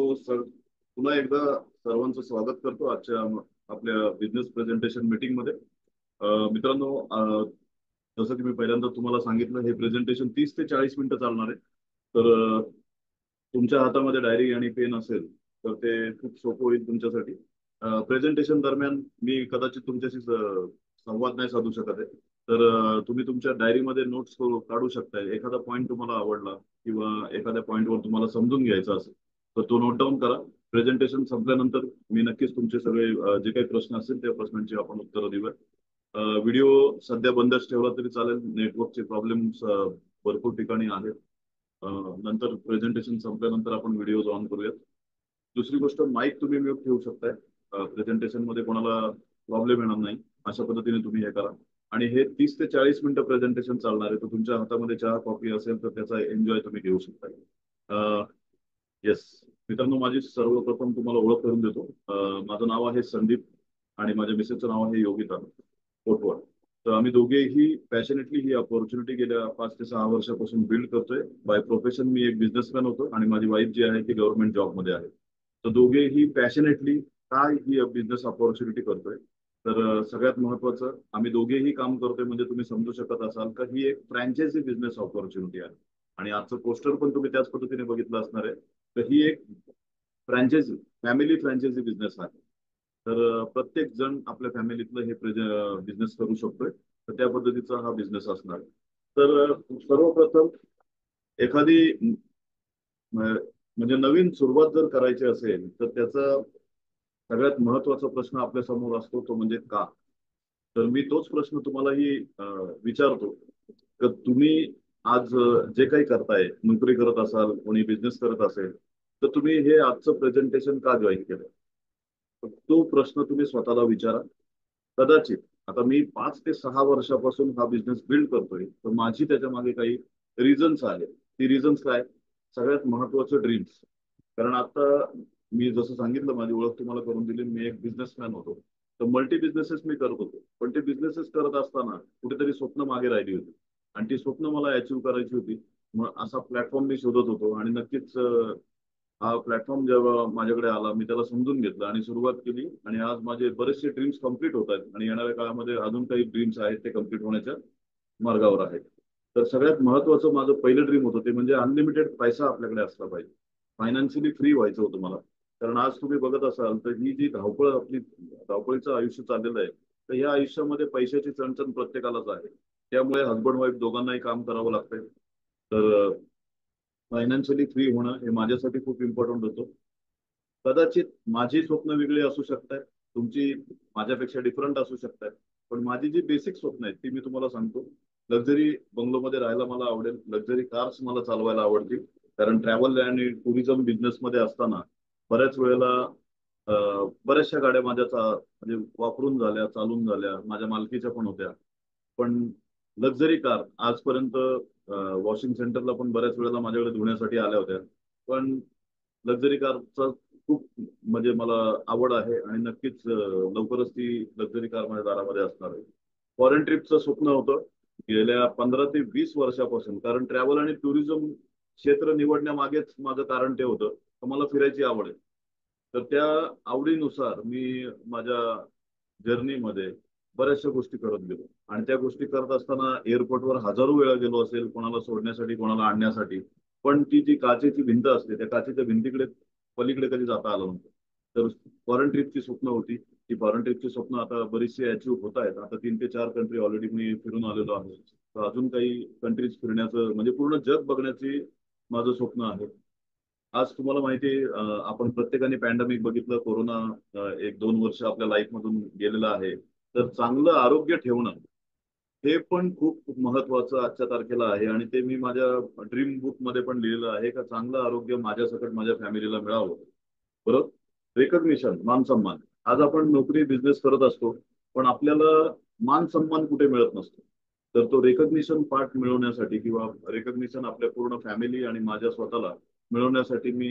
तो सर पुन्हा एकदा सर्वांचं स्वागत करतो आजच्या आपल्या बिझनेस प्रेझेंटेशन मीटिंग मध्ये. मित्रांनो, जसं की मी पहिल्यांदा तुम्हाला सांगितलं, हे प्रेझेंटेशन 30 ते 40 मिनिटं चालणार आहे. तर तुमच्या हातामध्ये डायरी आणि पेन असेल तर ते खूप सोपं होईल तुमच्यासाठी. प्रेझेंटेशन दरम्यान मी कदाचित तुमच्याशी संवाद नाही साधू शकत आहे. तर तुम्ही तुमच्या डायरीमध्ये नोट्स काढू शकताय. एखादा पॉईंट तुम्हाला आवडला किंवा एखाद्या पॉईंटवर तुम्हाला समजून घ्यायचं असेल तर तो नोट डाऊन करा. प्रेझेंटेशन संपल्यानंतर मी नक्कीच तुमचे सगळे जे काही प्रश्न असतील त्या प्रश्नांची आपण उत्तरं देऊया. व्हिडिओ सध्या बंदच ठेवला तरी चालेल. नेटवर्कचे प्रॉब्लेम्स भरपूर ठिकाणी आहेत. नंतर प्रेझेंटेशन संपल्यानंतर आपण व्हिडिओ ऑन करूयात. दुसरी गोष्ट, माईक तुम्ही म्यूट ठेवू शकताय. प्रेझेंटेशन मध्ये कोणाला प्रॉब्लेम येणार नाही अशा पद्धतीने तुम्ही हे करा. आणि हे 30 ते 40 मिनिटं प्रेझेंटेशन चालणार आहे. तर तुमच्या हातामध्ये चहा कॉफी असेल तर त्याचा एन्जॉय तुम्ही घेऊ शकताय. येस मित्रांनो, माझी सर्वप्रथम तुम्हाला ओळख करून देतो. माझं नाव आहे संदीप आणि माझ्या मिसेसचं नाव आहे योगिता कोटवाड. तर आम्ही दोघेही पॅशनेटली ही अपॉर्च्युनिटी गेल्या 5 ते 6 वर्षापासून बिल्ड करतोय. बाय प्रोफेशन मी एक बिझनेसमॅन होतो आणि माझी वाईफ जी आहे ती गव्हर्नमेंट जॉबमध्ये आहे. तर दोघेही पॅशनेटली काय ही बिझनेस अपॉर्च्युनिटी करतोय. तर सगळ्यात महत्वाचं, आम्ही दोघेही काम करतोय म्हणजे तुम्ही समजू शकत असाल का ही एक फ्रँचायझी बिझनेस अपॉर्च्युनिटी आहे. आणि आजचं पोस्टर पण तुम्ही त्याच पद्धतीने बघितलं असणार आहे. तर ही एक फ्रँचायझी, फॅमिली फ्रँचायझी बिझनेस आहे. तर प्रत्येक जण आपल्या फॅमिलीतलं हे बिझनेस करू शकतोय. तर त्या पद्धतीचा हा बिझनेस असणार आहे. तर सर्वप्रथम एखादी म्हणजे नवीन सुरुवात जर करायची असेल तर त्याचा सगळ्यात महत्वाचा प्रश्न आपल्या समोर असतो तो म्हणजे का. तर मी तोच प्रश्न तुम्हालाही विचारतो. तर तुम्ही आज जे काही करताय, नोकरी करत असाल, कोणी बिझनेस करत असेल, तर तुम्ही हे आजचं प्रेझेंटेशन का जॉईन केलं. तर तो प्रश्न तुम्ही स्वतःला विचारा. कदाचित आता मी 5 ते 6 वर्षापासून हा बिझनेस बिल्ड करतोय तर माझी त्याच्या मागे काही रिझन्स आहेत. ती रिझन्स काय, सगळ्यात महत्वाचं ड्रीम्स. कारण आता मी जसं सांगितलं, माझी ओळख तुम्हाला करून दिली, मी एक बिझनेसमॅन होतो. तर मल्टी बिझनेसेस मी करत होतो. पण ते बिझनेसेस करत असताना कुठेतरी स्वप्न मागे राहिली होती आणि ती स्वप्न मला अचीव्ह करायची होती. मग असा प्लॅटफॉर्म मी शोधत होतो आणि नक्कीच हा प्लॅटफॉर्म जेव्हा माझ्याकडे आला मी त्याला समजून घेतलं आणि सुरुवात केली. आणि आज माझे बरेचसे ड्रीम्स कम्प्लीट होत आहेत आणि येणाऱ्या काळामध्ये अजून काही ड्रीम्स आहेत ते कम्प्लीट होण्याच्या मार्गावर आहेत. तर सगळ्यात महत्वाचं माझं पहिलं ड्रीम होतं ते म्हणजे अनलिमिटेड पैसा आपल्याकडे असला पाहिजे. फायनान्शियली फ्री व्हायचं होतं मला. कारण आज तुम्ही बघत असाल तर ही जी धावपळ आपली, धावपळीचं आयुष्य चाललेलं आहे, तर या आयुष्यामध्ये पैशाची चणचण प्रत्येकालाच आहे. त्यामुळे हसबंड वाईफ दोघांनाही काम करावं लागतंय. तर फायनान्शियली फ्री होणं हे माझ्यासाठी खूप इम्पॉर्टंट होतं. कदाचित माझी स्वप्न वेगळी असू शकतात, तुमची माझ्यापेक्षा डिफरंट असू शकतात. पण माझी जी बेसिक स्वप्न आहेत ती मी तुम्हाला सांगतो. लक्झरी बंगलोमध्ये राहायला मला आवडेल, लक्झरी कार्स मला चालवायला आवडतील. कारण ट्रॅव्हल आणि टुरिझम बिझनेसमध्ये असताना बऱ्याच वेळेला बऱ्याचशा गाड्या माझ्या म्हणजे वापरून झाल्या, चालून झाल्या, माझ्या मालकीच्या पण होत्या. पण लक्झरी कार आजपर्यंत वॉशिंग सेंटरला पण बऱ्याच वेळेला माझ्याकडे धुण्यासाठी आल्या होत्या. पण लक्झरी कारचा खूप म्हणजे मला आवड आहे आणि नक्कीच लवकरच ती लक्झरी कार माझ्या दारामध्ये असणार आहे. फॉरेन ट्रिपचं स्वप्न होतं गेल्या 15 ते 20 वर्षापासून. कारण ट्रॅव्हल आणि टुरिझम क्षेत्र निवडण्यामागेच माझं कारण ते होतं तर मला फिरायची आवड आहे. तर त्या आवडीनुसार मी माझ्या जर्नीमध्ये बऱ्याचशा गोष्टी करत गेलो. आणि त्या गोष्टी करत असताना एअरपोर्टवर हजारो वेळा गेलो असेल, कोणाला सोडण्यासाठी, कोणाला आणण्यासाठी. पण ती जी काचेची भिंत असते त्या काचेच्या भिंतीकडे पलीकडे कधी जाता आलं नव्हतं. तर फॉरेन ट्रिपची स्वप्न होती. ती फॉरेन ट्रिपची स्वप्न आता बरीचशी अचीव्ह होत आहेत. आता 3 ते 4 कंट्री ऑलरेडी मी फिरून आलेलो आहे. तर अजून काही कंट्रीज फिरण्याचं म्हणजे पूर्ण जग बघण्याची माझं स्वप्न आहे. आज तुम्हाला माहिती आहे, आपण प्रत्येकाने पॅन्डेमिक बघितलं, कोरोना 1-2 वर्ष आपल्या लाईफ मधून गेलेलं आहे. तर चांगलं आरोग्य ठेवणं हे पण खूप महत्वाचं आजच्या तारखेला आहे. आणि ते मी माझ्या ड्रीम बुक मध्ये पण लिहिलेलं आहे का चांगलं आरोग्य माझ्यासकट माझ्या फॅमिलीला मिळावं. बरोबर, रेकग्निशन, मान सन्मान. आज आपण नोकरी बिझनेस करत असतो पण आपल्याला मान सन्मान कुठे मिळत नसतो. तर तो रेकग्निशन पार्ट मिळवण्यासाठी किंवा रेकग्निशन आपल्या पूर्ण फॅमिली आणि माझ्या स्वतःला मिळवण्यासाठी मी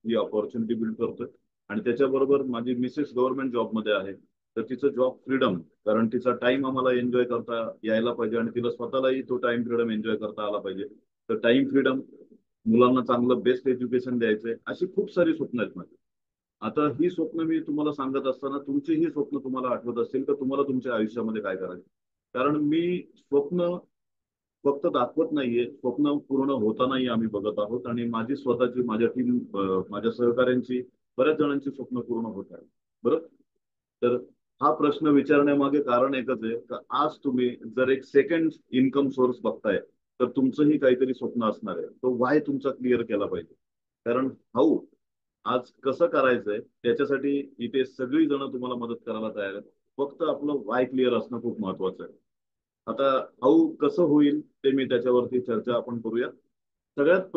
ही अपॉर्च्युनिटी बिल्ड करतोय. आणि त्याच्याबरोबर माझी मिसेस गव्हर्नमेंट जॉबमध्ये आहे. तर तिचं जॉब फ्रीडम, कारण तिचा टाइम आम्हाला एन्जॉय करता यायला पाहिजे आणि तिला स्वतःलाही तो टाइम फ्रीडम एन्जॉय करता आला पाहिजे. तर टाइम फ्रीडम, मुलांना चांगलं बेस्ट एज्युकेशन द्यायचंय, अशी खूप सारी स्वप्न आहेत माझी. आता ही स्वप्न मी तुम्हाला सांगत असताना तुमची ही स्वप्न तुम्हाला आठवत असतील तर तुम्हाला तुमच्या आयुष्यामध्ये काय करायचं. कारण मी स्वप्न फक्त दाखवत नाहीये, स्वप्न पूर्ण होतानाही आम्ही बघत आहोत आणि माझी स्वतःची, माझ्या टीम, माझ्या सहकाऱ्यांची, बऱ्याच जणांची स्वप्न पूर्ण होत आहेत. बरोबर. तर हा प्रश्न विचारण्यामागे कारण एकच आहे का आज तुम्ही जर एक सेकंड इन्कम सोर्स बघताय तर तुमचंही काहीतरी स्वप्न असणार आहे, तो वाय तुमचा क्लिअर केला पाहिजे. कारण हाऊ आज कसं करायचंय त्याच्यासाठी इथे सगळी जण तुम्हाला मदत करायला तयार आहेत. फक्त आपलं वाय क्लिअर असणं खूप महत्वाचं आहे. आता हाऊ कसं होईल ते मी त्याच्यावरती चर्चा आपण करूया. सगळ्यात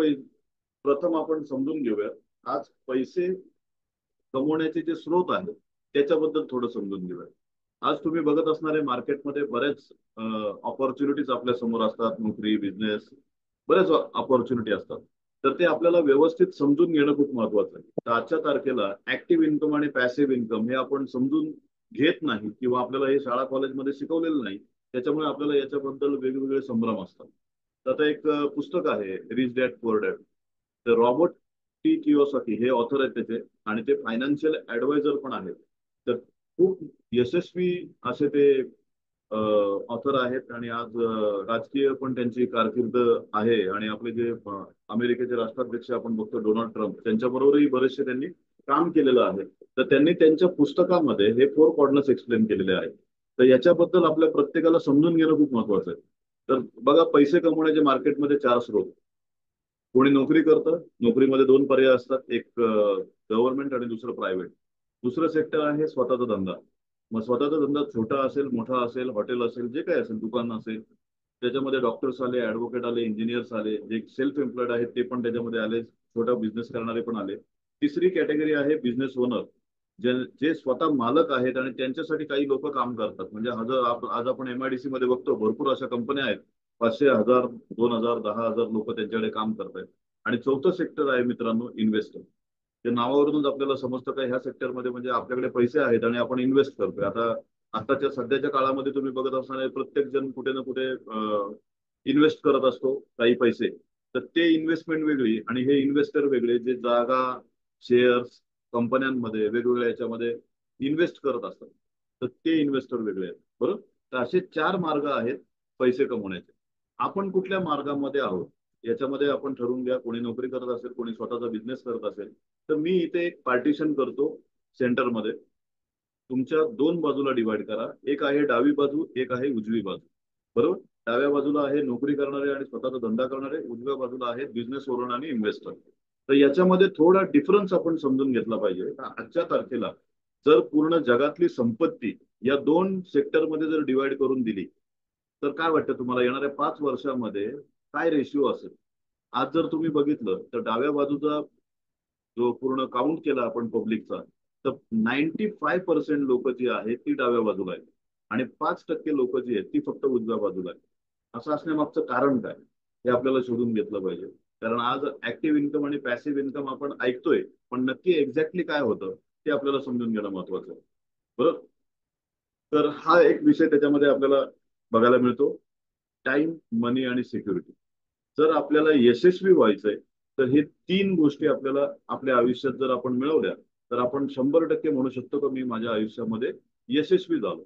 प्रथम आपण समजून घेऊया आज पैसे कमवण्याचे जे स्रोत आहेत त्याच्याबद्दल थोडं समजून घेऊया. आज तुम्ही बघत असणारे मार्केटमध्ये बऱ्याच ऑपॉर्च्युनिटीज आपल्या समोर असतात, नोकरी, बिझनेस, बऱ्याच ऑपॉर्च्युनिटी असतात. तर ते आपल्याला व्यवस्थित समजून घेणं खूप महत्वाचं आहे. तर आजच्या तारखेला ऍक्टिव्ह इन्कम आणि पॅसिव्ह इन्कम हे आपण समजून घेत नाही किंवा आपल्याला हे शाळा कॉलेजमध्ये शिकवलेलं नाही. त्याच्यामुळे आपल्याला याच्याबद्दल वेगवेगळे संभ्रम असतात. तर आता एक पुस्तक आहे रिच डॅड पुअर डॅड. तर रॉबर्ट टी कियोसाकी हे ऑथर आहेत त्याचे आणि ते फायनान्शियल ऍडवायझर पण आहेत. तर खूप यशस्वी असे ते ऑथर आहेत आणि आज राजकीय पण त्यांची कारकीर्द आहे आणि आपले जे अमेरिकेचे राष्ट्राध्यक्ष आपण बघतो डोनाल्ड ट्रम्प त्यांच्याबरोबरही बरेचसे त्यांनी काम केलेलं आहे. तर त्यांनी त्यांच्या पुस्तकामध्ये हे 4 कॉर्नर्स एक्सप्लेन केलेले आहेत. तर याच्याबद्दल आपल्या प्रत्येकाला समजून घेणं खूप महत्वाचं आहे. तर बघा पैसे कमवण्याचे मार्केटमध्ये 4 स्रोत. कोणी नोकरी करतं, नोकरीमध्ये 2 पर्याय असतात, एक गव्हर्नमेंट आणि दुसरं प्रायव्हेट. दुसरं सेक्टर आहे स्वतःचा धंदा. मग स्वतःचा धंदा छोटा असेल, मोठा असेल, हॉटेल असेल, जे काही असेल, दुकान असेल, त्याच्यामध्ये डॉक्टर्स आले, ऍडव्होकेट आले, इंजिनियर्स आले, जे सेल्फ एम्प्लॉयड आहेत ते पण त्याच्यामध्ये आले, छोटा बिझनेस करणारे पण आले. तिसरी कॅटेगरी आहे बिझनेस ओनर, जे जे स्वतः मालक आहेत आणि त्यांच्यासाठी काही लोक काम करतात. म्हणजे आज आपण एमआयडीसी मध्ये बघतो भरपूर अशा कंपन्या आहेत, 500, 1000, 2000, 10,000 लोक त्यांच्याकडे काम करतायत. आणि चौथं सेक्टर आहे मित्रांनो इन्व्हेस्टर. ते नावावरूनच आपल्याला समजतं का ह्या सेक्टरमध्ये म्हणजे आपल्याकडे पैसे आहेत आणि आपण इन्व्हेस्ट करतोय. आता आताच्या सध्याच्या काळामध्ये तुम्ही बघत असणारे प्रत्येक जण कुठे ना कुठे इन्व्हेस्ट करत असतो काही पैसे. तर ते इन्व्हेस्टमेंट वेगळी आणि हे इन्व्हेस्टर वेगळे जे जागा, शेअर्स, कंपन्यांमध्ये वेगवेगळ्या याच्यामध्ये इन्व्हेस्ट करत असतात. तर ते इन्व्हेस्टर वेगळे आहेत. बरोबर. तर असे 4 मार्ग आहेत पैसे कमवण्याचे. आपण कुठल्या मार्गामध्ये आहोत याच्यामध्ये आपण ठरवून घ्या. कोणी नोकरी करत असेल, कोणी स्वतःचा बिझनेस करत असेल. तर मी इथे एक पार्टिशन करतो सेंटरमध्ये. तुमच्या 2 बाजूला डिवाइड करा. एक आहे डावी बाजू, एक आहे उजवी बाजू. बरोबर. डाव्या बाजूला आहे नोकरी करणारे आणि स्वतःचा धंदा करणारे, उजव्या बाजूला आहे बिझनेस ओनर आणि इन्व्हेस्टर. तर याच्यामध्ये थोडा डिफरन्स आपण समजून घेतला पाहिजे. आजच्या तारखेला जर पूर्ण जगातली संपत्ती या 2 सेक्टरमध्ये जर डिवाइड करून दिली तर काय वाटतं तुम्हाला येणाऱ्या 5 वर्षामध्ये काय रेशिओ असेल. आज जर तुम्ही बघितलं तर डाव्या बाजूचा जो पूर्ण काउंट केला आपण पब्लिकचा तर 95% लोक जी आहेत ती डाव्या बाजूला आहेत आणि 5% लोक जी आहेत ती फक्त उजव्या बाजूला आहेत. असं असण्यामागचं कारण काय हे आपल्याला शोधून घेतलं पाहिजे. कारण आज ऍक्टिव्ह इन्कम आणि पॅसिव्ह इन्कम आपण ऐकतोय, पण नक्की एक्झॅक्टली काय होतं ते आपल्याला समजून घेणं महत्वाचं आहे. बरोबर. तर हा एक विषय त्याच्यामध्ये आपल्याला बघायला मिळतो. टाइम, मनी आणि सिक्युरिटी. जर आपल्याला यशस्वी व्हायचंय तर हे 3 गोष्टी आपल्याला आपल्या आयुष्यात जर आपण मिळवल्या तर आपण 100% म्हणू शकतो की मी माझ्या आयुष्यामध्ये यशस्वी झालो.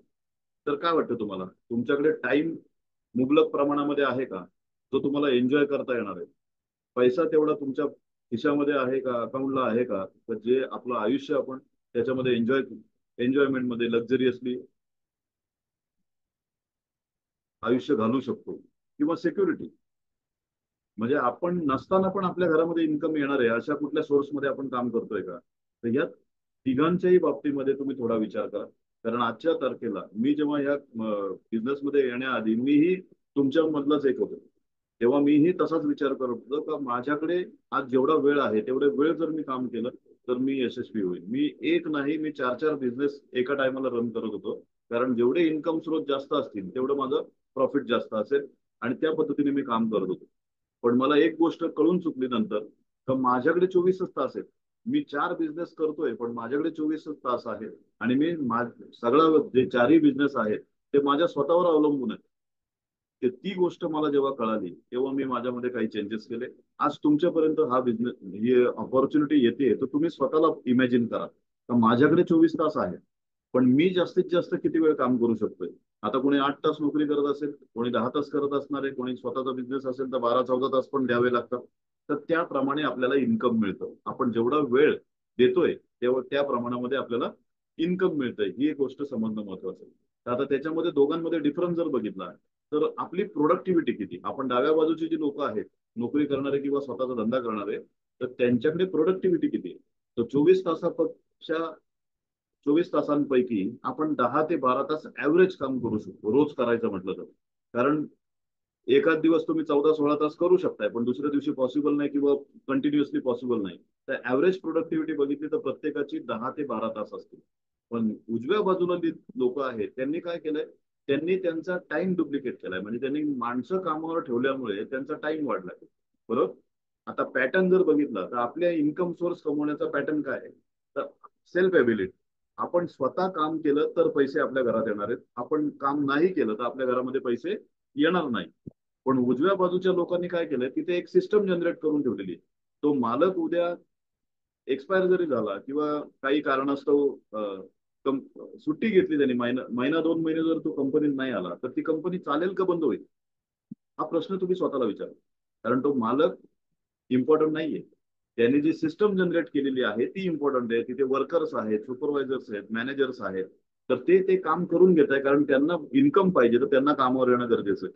तर काय वाटतं तुम्हाला तुमच्याकडे टाइम मुबलक प्रमाणामध्ये आहे का, जो तुम्हाला एन्जॉय करता येणार आहे. पैसा तेवढा तुमच्या खिशामध्ये आहे का, अकाउंटला आहे का, तर जे आपलं आयुष्य आपण त्याच्यामध्ये एन्जॉयमेंटमध्ये लक्झरियसली आयुष्य घालू शकतो. किंवा सिक्युरिटी म्हणजे आपण नसताना पण आपल्या घरामध्ये इन्कम येणार आहे अशा कुठल्या सोर्समध्ये आपण काम करतोय का. तर या तिघांच्याही बाबतीमध्ये तुम्ही थोडा विचार करा. कारण आजच्या तारखेला मी जेव्हा या बिझनेसमध्ये येण्याआधी मीही तुमच्या मधलाच एक होतो. तेव्हा मीही तसाच विचार करत होतो का माझ्याकडे आज जेवढा वेळ आहे तेवढे वेळ जर मी काम केलं तर मी यशस्वी होईल. मी एक नाही मी 4 4 बिझनेस एका टायमाला रन करत होतो. कारण जेवढे इन्कम स्रोत जास्त असतील तेवढं माझं प्रॉफिट जास्त असेल आणि त्या पद्धतीने मी काम करत होतो. पण मला एक गोष्ट कळून चुकली नंतर तर माझ्याकडे 24च तास आहेत. मी 4 बिझनेस करतोय पण माझ्याकडे 24च तास आहेत आणि मी सगळं जे 4ही बिझनेस आहेत ते माझ्या स्वतःवर अवलंबून आहेत. ती गोष्ट मला जेव्हा कळाली तेव्हा मी माझ्यामध्ये काही चेंजेस केले. आज तुमच्यापर्यंत हा बिझनेस ही ऑपॉर्च्युनिटी येते, तर तुम्ही स्वतःला इमॅजिन करा तर माझ्याकडे 24 तास आहे, पण मी जास्तीत जास्त किती वेळ काम करू शकतोय. आता कोणी 8 तास नोकरी करत असेल, कोणी 10 तास करत असणार आहे, कोणी स्वतःचा बिझनेस असेल तर 12-14 तास पण द्यावे लागतात. तर त्याप्रमाणे आपल्याला इन्कम मिळतं. आपण जेवढा वेळ देतोय तेव्हा त्या प्रमाणामध्ये आपल्याला इन्कम मिळतंय, ही एक गोष्ट समजणं महत्वाचं आहे. तर आता त्याच्यामध्ये दोघांमध्ये डिफरन्स जर बघितला तर आपली प्रोडक्टिव्हिटी किती, आपण डाव्या बाजूची जी लोक आहेत नोकरी करणारे किंवा स्वतःचा धंदा करणारे, तर त्यांच्याकडे प्रोडक्टिव्हिटी किती आहे. तर 24 तासापेक्षा 24 तासांपैकी आपण 10 ते 12 तास ऍव्हरेज काम करू शकतो रोज करायचं म्हटलं तर. कारण एखाद दिवस तुम्ही 14-16 तास करू शकताय, पण दुसऱ्या दिवशी पॉसिबल नाही किंवा कंटिन्युअसली पॉसिबल नाही. तर ऍव्हरेज प्रोडक्टिव्हिटी बघितली तर प्रत्येकाची 10 ते 12 तास असते. पण उजव्या बाजूला जी लोक आहेत त्यांनी काय केलंय, त्यांनी त्यांचा टाइम डुप्लिकेट केलाय. म्हणजे त्यांनी माणसं कामावर ठेवल्यामुळे त्यांचा टाइम वाढलाय. बरोबर. आता पॅटर्न जर बघितला तर आपल्या इन्कम सोर्स कमवण्याचा पॅटर्न काय आहे, तर सेल्फ एबिलिटी. आपण स्वतः काम केलं तर पैसे आपल्या घरात येणार आहेत, आपण काम नाही केलं तर आपल्या घरामध्ये पैसे येणार नाही. पण उजव्या बाजूच्या लोकांनी काय केलंय, तिथे एक सिस्टम जनरेट करून ठेवलेली आहे. तो मालक उद्या एक्सपायर जरी झाला किंवा काही कारणास्तव सुट्टी घेतली त्यांनी, महिना 2 महिने जर तो कंपनीत नाही आला तर ती कंपनी चालेल का बंद होईल, हा प्रश्न तुम्ही स्वतःला विचारा. कारण तो मालक इम्पॉर्टंट नाहीये. त्यांनी जी सिस्टम जनरेट केलेली आहे ती इम्पॉर्टंट आहे. तिथे वर्कर्स आहेत, सुपरवायझर्स आहेत, मॅनेजर्स आहेत. तर ते काम करून घेत आहे कारण त्यांना इन्कम पाहिजे, तर त्यांना कामावर येणं गरजेचं आहे.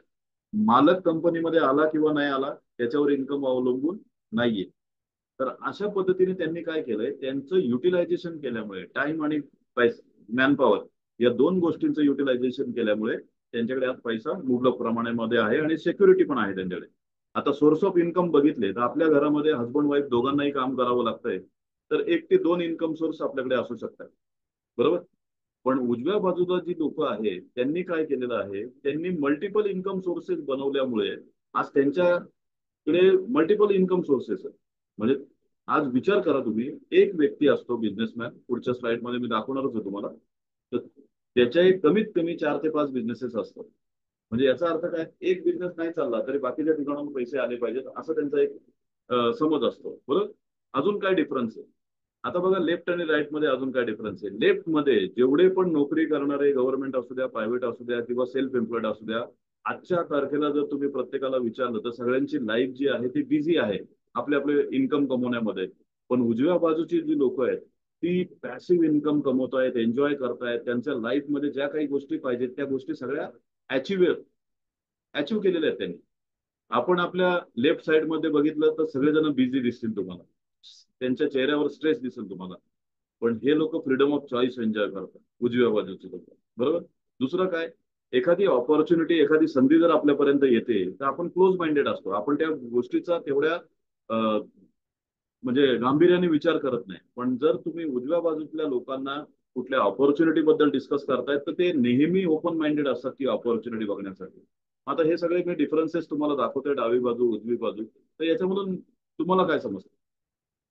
मालक कंपनीमध्ये आला किंवा नाही आला त्याच्यावर इन्कम अवलंबून नाहीये. तर अशा पद्धतीने त्यांनी काय केलंय, त्यांचं युटिलायझेशन केल्यामुळे टाइम आणि पैसा, मॅनपॉवर, या दोन गोष्टींचं युटिलायझेशन केल्यामुळे त्यांच्याकडे आज पैसा मुबलक प्रमाणामध्ये आहे आणि सिक्युरिटी पण आहे त्यांच्याकडे. आता सोर्स ऑफ इन्कम बघितले तर आपल्या घरामध्ये हसबंड वाईफ दोघांनाही काम करावं लागतंय, तर 1 ते 2 इन्कम सोर्स आपल्याकडे असू शकतात. बरोबर. पण उजव्या बाजूला जी लोक आहेत त्यांनी काय केलेलं आहे, त्यांनी मल्टिपल इन्कम सोर्सेस बनवल्यामुळे आज त्यांच्याकडे मल्टिपल इन्कम सोर्सेस आहेत. म्हणजे आज विचार करा तुम्ही, एक व्यक्ती असतो बिझनेसमॅन, पुढच्या स्लाइड मध्ये मी दाखवणारच आहे तुम्हाला, तर त्याच्या एक कमीत कमी 4 ते 5 बिझनेसेस असतात. म्हणजे याचा अर्थ काय, एक बिझनेस नाही चालला तरी बाकीच्या ठिकाणाहून पैसे आले पाहिजेत असं त्यांचा एक समज असतो. बरोबर. अजून काय डिफरन्स आहे, आता बघा लेफ्ट आणि राईट मध्ये अजून काय डिफरन्स आहे. लेफ्ट मध्ये जेवढे पण नोकरी करणारे, गव्हर्नमेंट असू द्या, प्रायव्हेट असू द्या किंवा सेल्फ एम्प्लॉईड असू द्या, आजच्या तारखेला जर तुम्ही प्रत्येकाला विचारलं तर सगळ्यांची लाईफ जी आहे ती बिझी आहे आपले आपले इन्कम कमवण्यामध्ये. पण उजव्या बाजूची जी लोक आहेत ती पॅसिव्ह इन्कम कमवतायत, एन्जॉय करतायत, त्यांच्या लाईफमध्ये ज्या काही गोष्टी पाहिजेत त्या गोष्टी सगळ्या अचीव्ह केलेल्या आहेत त्यांनी. आपण आपल्या लेफ्ट साइड मध्ये बघितलं तर सगळेजण बिझी दिसतील तुम्हाला, त्यांच्या चेहऱ्यावर स्ट्रेस दिसेल तुम्हाला. पण हे लोक फ्रीडम ऑफ चॉईस एन्जॉय करतात, उजव्या बाजूचे लोक. बरोबर. दुसरं काय, एखादी ऑपॉर्च्युनिटी, एखादी संधी जर आपल्यापर्यंत येते तर आपण क्लोज माइंडेड असतो, आपण त्या गोष्टीचा तेवढ्या म्हणजे गांभीर्याने विचार करत नाही. पण जर तुम्ही उजव्या बाजूतल्या लोकांना कुठल्या ऑपॉर्च्युनिटी बद्दल डिस्कस करतायत तर ते नेहमी ओपन माइंडेड असतात ती ऑपॉर्च्युनिटी बघण्यासाठी. आता हे सगळे मी डिफरन्सेस तुम्हाला दाखवतोय, डावी बाजू उजवी बाजू, तर याच्यामधून तुम्हाला काय समजतं.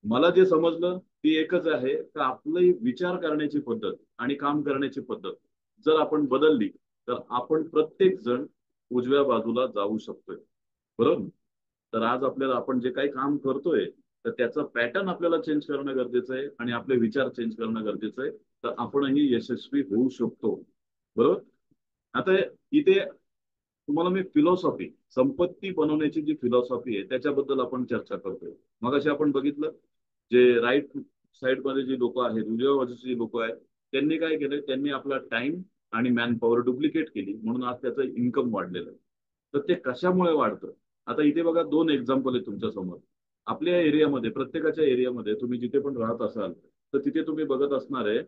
मला जे समजलं ती एकच आहे की आपली विचार करण्याची पद्धत आणि काम करण्याची पद्धत जर आपण बदलली तर आपण प्रत्येक जण उजव्या बाजूला जाऊ शकतोय. बरोबर. तर आज आपल्याला आपण जे काही काम करतोय तर त्याचं पॅटर्न आपल्याला चेंज करणं गरजेचं आहे आणि आपले विचार चेंज करणं गरजेचं आहे, तर आपणही यशस्वी होऊ शकतो. बरोबर. आता इथे तुम्हाला मी फिलॉसॉफी, संपत्ती बनवण्याची जी फिलॉसॉफी आहे त्याच्याबद्दल आपण चर्चा करतोय. मगाशी आपण बघितलं जे राईट साइड मध्ये जी लोक आहेत, उजव्या बाजूची जी लोक आहेत, त्यांनी काय केलं, त्यांनी आपला टाइम आणि मॅन पॉवर डुप्लिकेट केली म्हणून आज त्याचं इन्कम वाढलेलं आहे. तर ते कशामुळे वाढतं, आता इथे बघा 2 एक्झाम्पल आहे तुमच्या समोर. आपल्या एरियामध्ये, प्रत्येकाच्या एरियामध्ये तुम्ही जिथे पण राहत असाल तर तिथे तुम्ही बघत असणार आहे,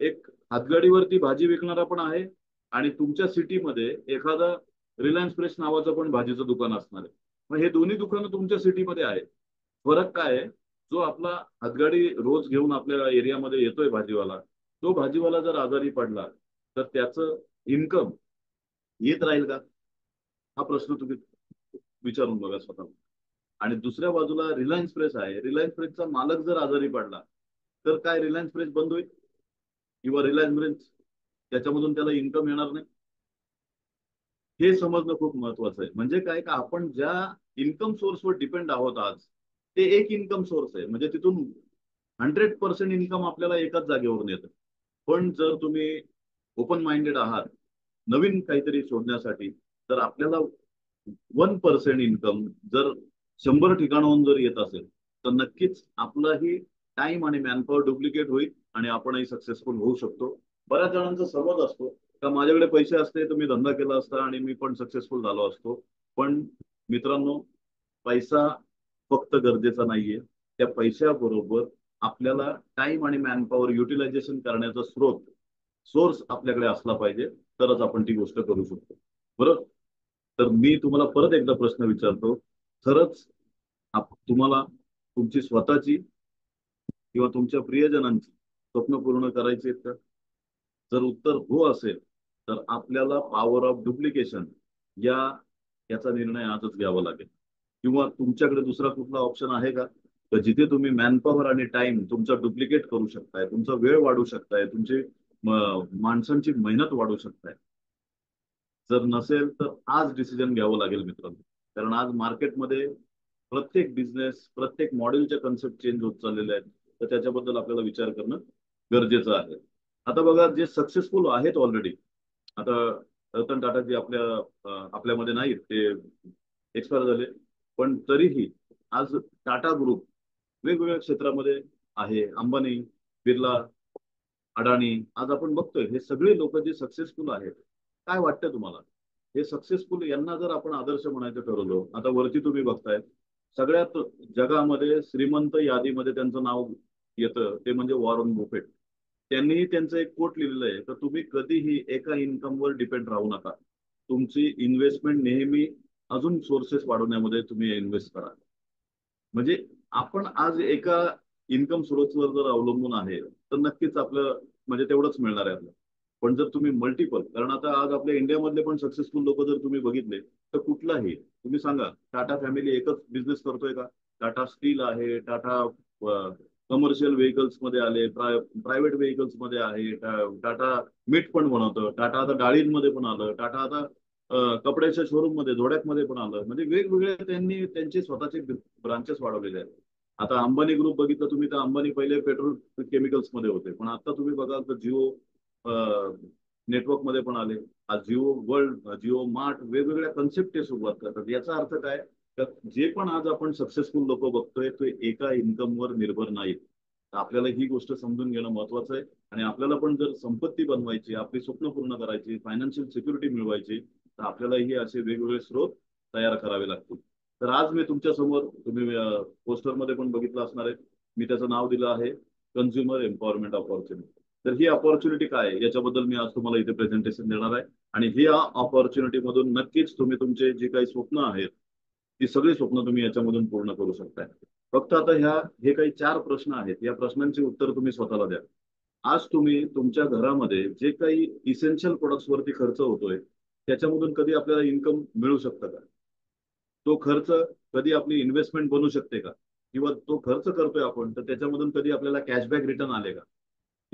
एक हातगाडीवरती भाजी विकणारा पण आहे आणि तुमच्या सिटीमध्ये एखादा रिलायन्स फ्रेश नावाचं पण भाजीचं दुकान असणार आहे. मग हे दोन्ही दुकानं तुमच्या सिटीमध्ये आहेत. फरक काय आहे, जो आपला हातगाडी रोज घेऊन आपल्या एरियामध्ये येतोय भाजीवाला, तो भाजीवाला जर आजारी पडला तर त्याचं इन्कम येत राहील का, हा प्रश्न तुम्ही विचारून बघा स्वतः. आणि दुसऱ्या बाजूला रिलायन्स फ्रेश आहे, रिलायन्स फ्रेशचा मालक जर आजारी पडला तर काय रिलायन्स फ्रेश बंद होईल किंवा रिलायन्स फ्रेश त्याच्यामधून त्याला इन्कम येणार नाही. हे समजणं खूप महत्वाचं आहे. म्हणजे काय का आपण ज्या इन्कम सोर्सवर डिपेंड आहोत आज, ते एक इन्कम सोर्स आहे. म्हणजे तिथून 100% इन्कम आपल्याला एकाच जागेवरून येतं. पण जर तुम्ही ओपन माइंडेड आहात नवीन काहीतरी शोधण्यासाठी, तर आपल्याला 1% इन्कम जर 100 ठिकाणाहून जर येत असेल, तर नक्कीच आपलाही टाइम आणि मॅनपॉवर डुप्लिकेट होईल आणि आपणही सक्सेसफुल होऊ शकतो. बऱ्याच जणांचा समज असतो का माझ्याकडे पैसे असते तर मी धंदा केला असता आणि मी पण सक्सेसफुल झालो असतो. पण मित्रांनो, पैसा फक्त गरजेचा नाहीये. त्या पैशाबरोबर आपल्याला टाइम आणि मॅनपॉवर युटिलायझेशन करण्याचा सोर्स आपल्याकडे असला पाहिजे, तरच आपण ती गोष्ट करू शकतो. बरोबर. तर मी तुम्हाला परत एकदा प्रश्न विचारतो. खरंच तुम्हाला तुमची स्वतःची किंवा तुमच्या प्रियजनांची स्वप्न पूर्ण करायची आहेत का? जर उत्तर हो असेल, तर आपल्याला पॉवर ऑफ डुप्लिकेशन या याचा निर्णय आजच घ्यावा लागेल. किंवा तुमच्याकडे दुसरा कुठला ऑप्शन आहे का? तर जिथे तुम्ही मॅनपॉवर आणि टाइम तुमचा डुप्लिकेट करू शकताय, तुमचा वेळ वाढवू शकताय, तुमची माणसांची मेहनत वाढवू शकताय. जर नसेल तर आज डिसिजन घ्यावं लागेल मित्रांनो. कारण आज मार्केटमध्ये प्रत्येक बिझनेस, प्रत्येक मॉडेलच्या कन्सेप्ट चेंज होत चाललेले आहेत. तर त्याच्याबद्दल आपल्याला विचार करणं गरजेचं आहे. आता बघा, जे सक्सेसफुल आहेत ऑलरेडी, आता रतन टाटा जे आपल्यामध्ये नाहीत, ते एक्सपायर झाले. पण तरीही आज टाटा ग्रुप वेगवेगळ्या क्षेत्रामध्ये आहे. अंबानी, बिर्ला, अडाणी, आज आपण बघतोय हे सगळे लोक जे सक्सेसफुल आहेत. काय वाटतं तुम्हाला? हे सक्सेसफुल यांना जर आपण आदर्श म्हणायचं ठरवलं, आता वरती तुम्ही बघताय सगळ्यात जगामध्ये श्रीमंत यादीमध्ये त्यांचं नाव येतं, ते म्हणजे वॉरन बुफेट. त्यांनीही त्यांचं एक कोट लिहिलेलं आहे तर तुम्ही कधीही एका इन्कमवर डिपेंड राहू नका. तुमची इन्व्हेस्टमेंट नेहमी अजून सोर्सेस वाढवण्यामध्ये तुम्ही इन्व्हेस्ट करा. म्हणजे आपण आज एका इन्कम सोर्सवर जर अवलंबून आहे तर नक्कीच आपलं म्हणजे तेवढंच मिळणार आहे आपलं. पण जर तुम्ही मल्टिपल, कारण आता आज आपल्या इंडियामधले पण सक्सेसफुल लोक जर तुम्ही बघितले, तर कुठलाही तुम्ही सांगा, टाटा फॅमिली एकच बिझनेस करतोय का? टाटा स्टील आहे, टाटा कमर्शियल व्हेकल्स मध्ये आले, प्रायव्हेट व्हेकल्स मध्ये आहे, टाटा मीठ पण बनवतं, टाटा आता डाळींमध्ये पण आलं, टाटा आता कपड्याच्या शोरूम मध्ये, झोडॅकमध्ये पण आलं. म्हणजे वेगवेगळे त्यांनी त्यांचे स्वतःचे ब्रांचेस वाढवलेले आहेत. आता अंबानी ग्रुप बघितलं तुम्ही, तर अंबानी पहिले पेट्रोल केमिकल्स मध्ये होते, पण आता तुम्ही बघाल तर जिओ नेटवर्क मध्ये पण आले. आज जिओ वर्ल्ड, जिओ मार्ट, वेगवेगळ्या कन्सेप्ट ते सुरुवात करतात. याचा अर्थ काय? तर जे पण आज आपण सक्सेसफुल लोक बघतोय ते एका इन्कमवर निर्भर नाहीत. तर आपल्याला ही गोष्ट समजून घेणं महत्वाचं आहे. आणि आपल्याला पण जर संपत्ती बनवायची, आपली स्वप्न पूर्ण करायची, फायनान्शियल सिक्युरिटी मिळवायची, तर आपल्यालाही असे वेगवेगळे स्रोत तयार करावे लागतील. तर आज मी तुमच्या समोर, तुम्ही पोस्टरमध्ये पण बघितलं असणार आहे, मी त्याचं नाव दिलं आहे कन्झ्युमर एम्पॉवरमेंट अपॉर्च्युनिटी. तर ही अपॉर्च्युनिटी काय आहे याच्याबद्दल मी आज तुम्हाला इथे प्रेझेंटेशन देणार आहे. आणि ही अपॉर्च्युनिटी मधून नक्कीच तुम्ही तुमचे जे काही स्वप्न आहेत, ती सगळी स्वप्न तुम्ही याच्यामधून पूर्ण करू शकताय. फक्त आता हे काही 4 प्रश्न आहेत, या प्रश्नांची उत्तर तुम्ही स्वतःला द्या. आज तुम्ही तुमच्या घरामध्ये जे काही इसेन्शियल प्रोडक्ट्स वरती खर्च होतोय, त्याच्यामधून कधी आपल्याला इन्कम मिळू शकतं का? तो खर्च कधी आपली इन्व्हेस्टमेंट बनू शकते का? किंवा तो खर्च करतोय आपण तर त्याच्यामधून कधी आपल्याला कॅशबॅक रिटर्न आले का?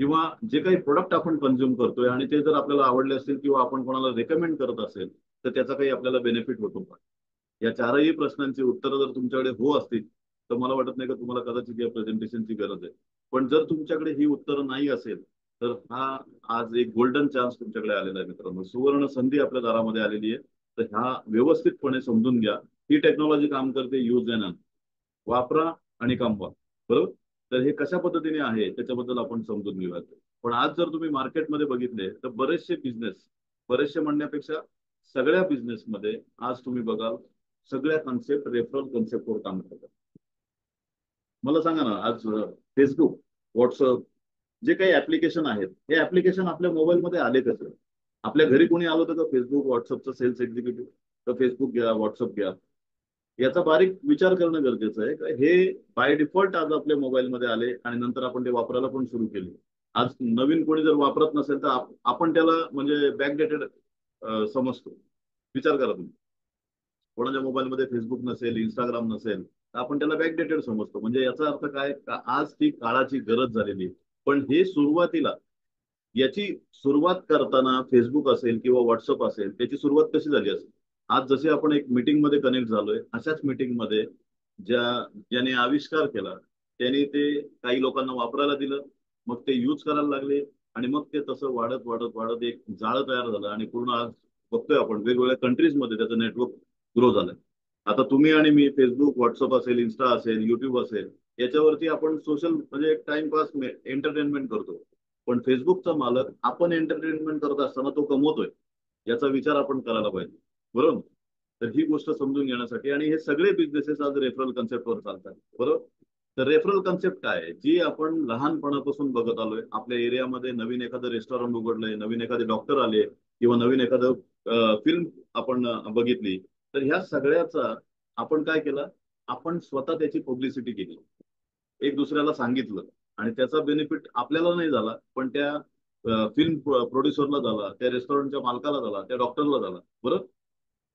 किंवा जे काही प्रोडक्ट आपण कन्झ्युम करतोय आणि ते जर आपल्याला आवडले असतील किंवा आपण कोणाला रेकमेंड करत असेल, तर त्याचा काही आपल्याला बेनिफिट होतो का? या 4ही प्रश्नांची उत्तरं जर तुमच्याकडे हो असतील, तर मला वाटत नाही का तुम्हाला कदाचित या प्रेझेंटेशनची गरज आहे. पण जर तुमच्याकडे ही उत्तरं नाही असेल, तर हा आज एक गोल्डन चान्स तुमच्याकडे आलेला आहे मित्रांनो. सुवर्ण संधी आपल्या दारामध्ये आलेली आहे. तर ह्या व्यवस्थितपणे समजून घ्या. ही टेक्नॉलॉजी काम करते, यूज अँड वापरा आणि कमवा. बरोबर. तर हे कशा पद्धतीने आहे त्याच्याबद्दल आपण समजून घेऊयात. पण आज जर तुम्ही मार्केटमध्ये बघितले तर बरेचसे म्हणण्यापेक्षा सगळ्या बिझनेसमध्ये आज तुम्ही बघाल सगळ्या कन्सेप्ट रेफरल कन्सेप्टवर काम करतात. मला सांगा ना, आज फेसबुक, व्हॉट्सअप, जे काही ऍप्लिकेशन आहेत, हे ऍप्लिकेशन आपल्या मोबाईलमध्ये आले कसं? आपल्या घरी कोणी आलं होतं का फेसबुक व्हॉट्सअपचं सेल्स एक्झिक्युटिव्ह? तर फेसबुक घ्या, व्हॉट्सअप घ्या. याचा बारीक विचार करणं गरजेचं आहे का हे बाय डिफॉल्ट आज आपल्या मोबाईलमध्ये आले आणि नंतर आपण ते वापरायला पण सुरू केले. आज नवीन कोणी जर वापरत नसेल तर आपण त्याला म्हणजे बॅकडेटेड समजतो. विचार करा तुम्ही, कोणाच्या मोबाईलमध्ये फेसबुक नसेल, इंस्टाग्राम नसेल, तर आपण त्याला बॅकडेटेड समजतो. म्हणजे याचा अर्थ काय का आज ती काळाची गरज झालेली आहे. पण हे सुरुवातीला याची सुरुवात करताना फेसबुक असेल किंवा व्हॉट्सअप असेल, त्याची सुरुवात कशी झाली असेल? आज जसे आपण एक मीटिंग मध्ये कनेक्ट झालोय, अशाच मीटिंग मध्ये ज्या ज्याने आविष्कार केला त्यांनी ते काही लोकांना वापरायला दिलं, मग ते यूज करायला लागले, आणि मग ते तसं वाढत वाढत वाढत एक जाळं तयार झालं, आणि पूर्ण आज बघतोय आपण वेगवेगळ्या कंट्रीज मध्ये त्याचं नेटवर्क ग्रो झालंय. आता तुम्ही आणि मी फेसबुक, व्हॉट्सअप असेल, इन्स्टा असेल, युट्यूब असेल, याच्यावरती आपण सोशल म्हणजे टाइमपास एंटरटेनमेंट करतो. पण फेसबुकचा मालक आपण एंटरटेनमेंट करत असताना तो कमवतोय, याचा विचार आपण करायला पाहिजे. बरोबर. तर ही गोष्ट समजून घेण्यासाठी, आणि हे सगळे बिझनेसेस आज रेफरल कन्सेप्टवर चालतात. बरोबर. तर रेफरल कन्सेप्ट काय आहे, जी आपण लहानपणापासून बघत आलोय. आपल्या एरियामध्ये नवीन एखादं रेस्टॉरंट उघडलंय, नवीन एखादे डॉक्टर आले, किंवा नवीन एखादं फिल्म आपण बघितली, तर ह्या सगळ्याचा आपण काय केलं, आपण स्वतः त्याची पब्लिसिटी केली, एक दुसऱ्याला सांगितलं, आणि त्याचा बेनिफिट आपल्याला नाही झाला, पण त्या फिल्म प्रोड्युसरला झाला, त्या रेस्टॉरंटच्या मालकाला झाला, त्या डॉक्टरला झाला. बरोबर.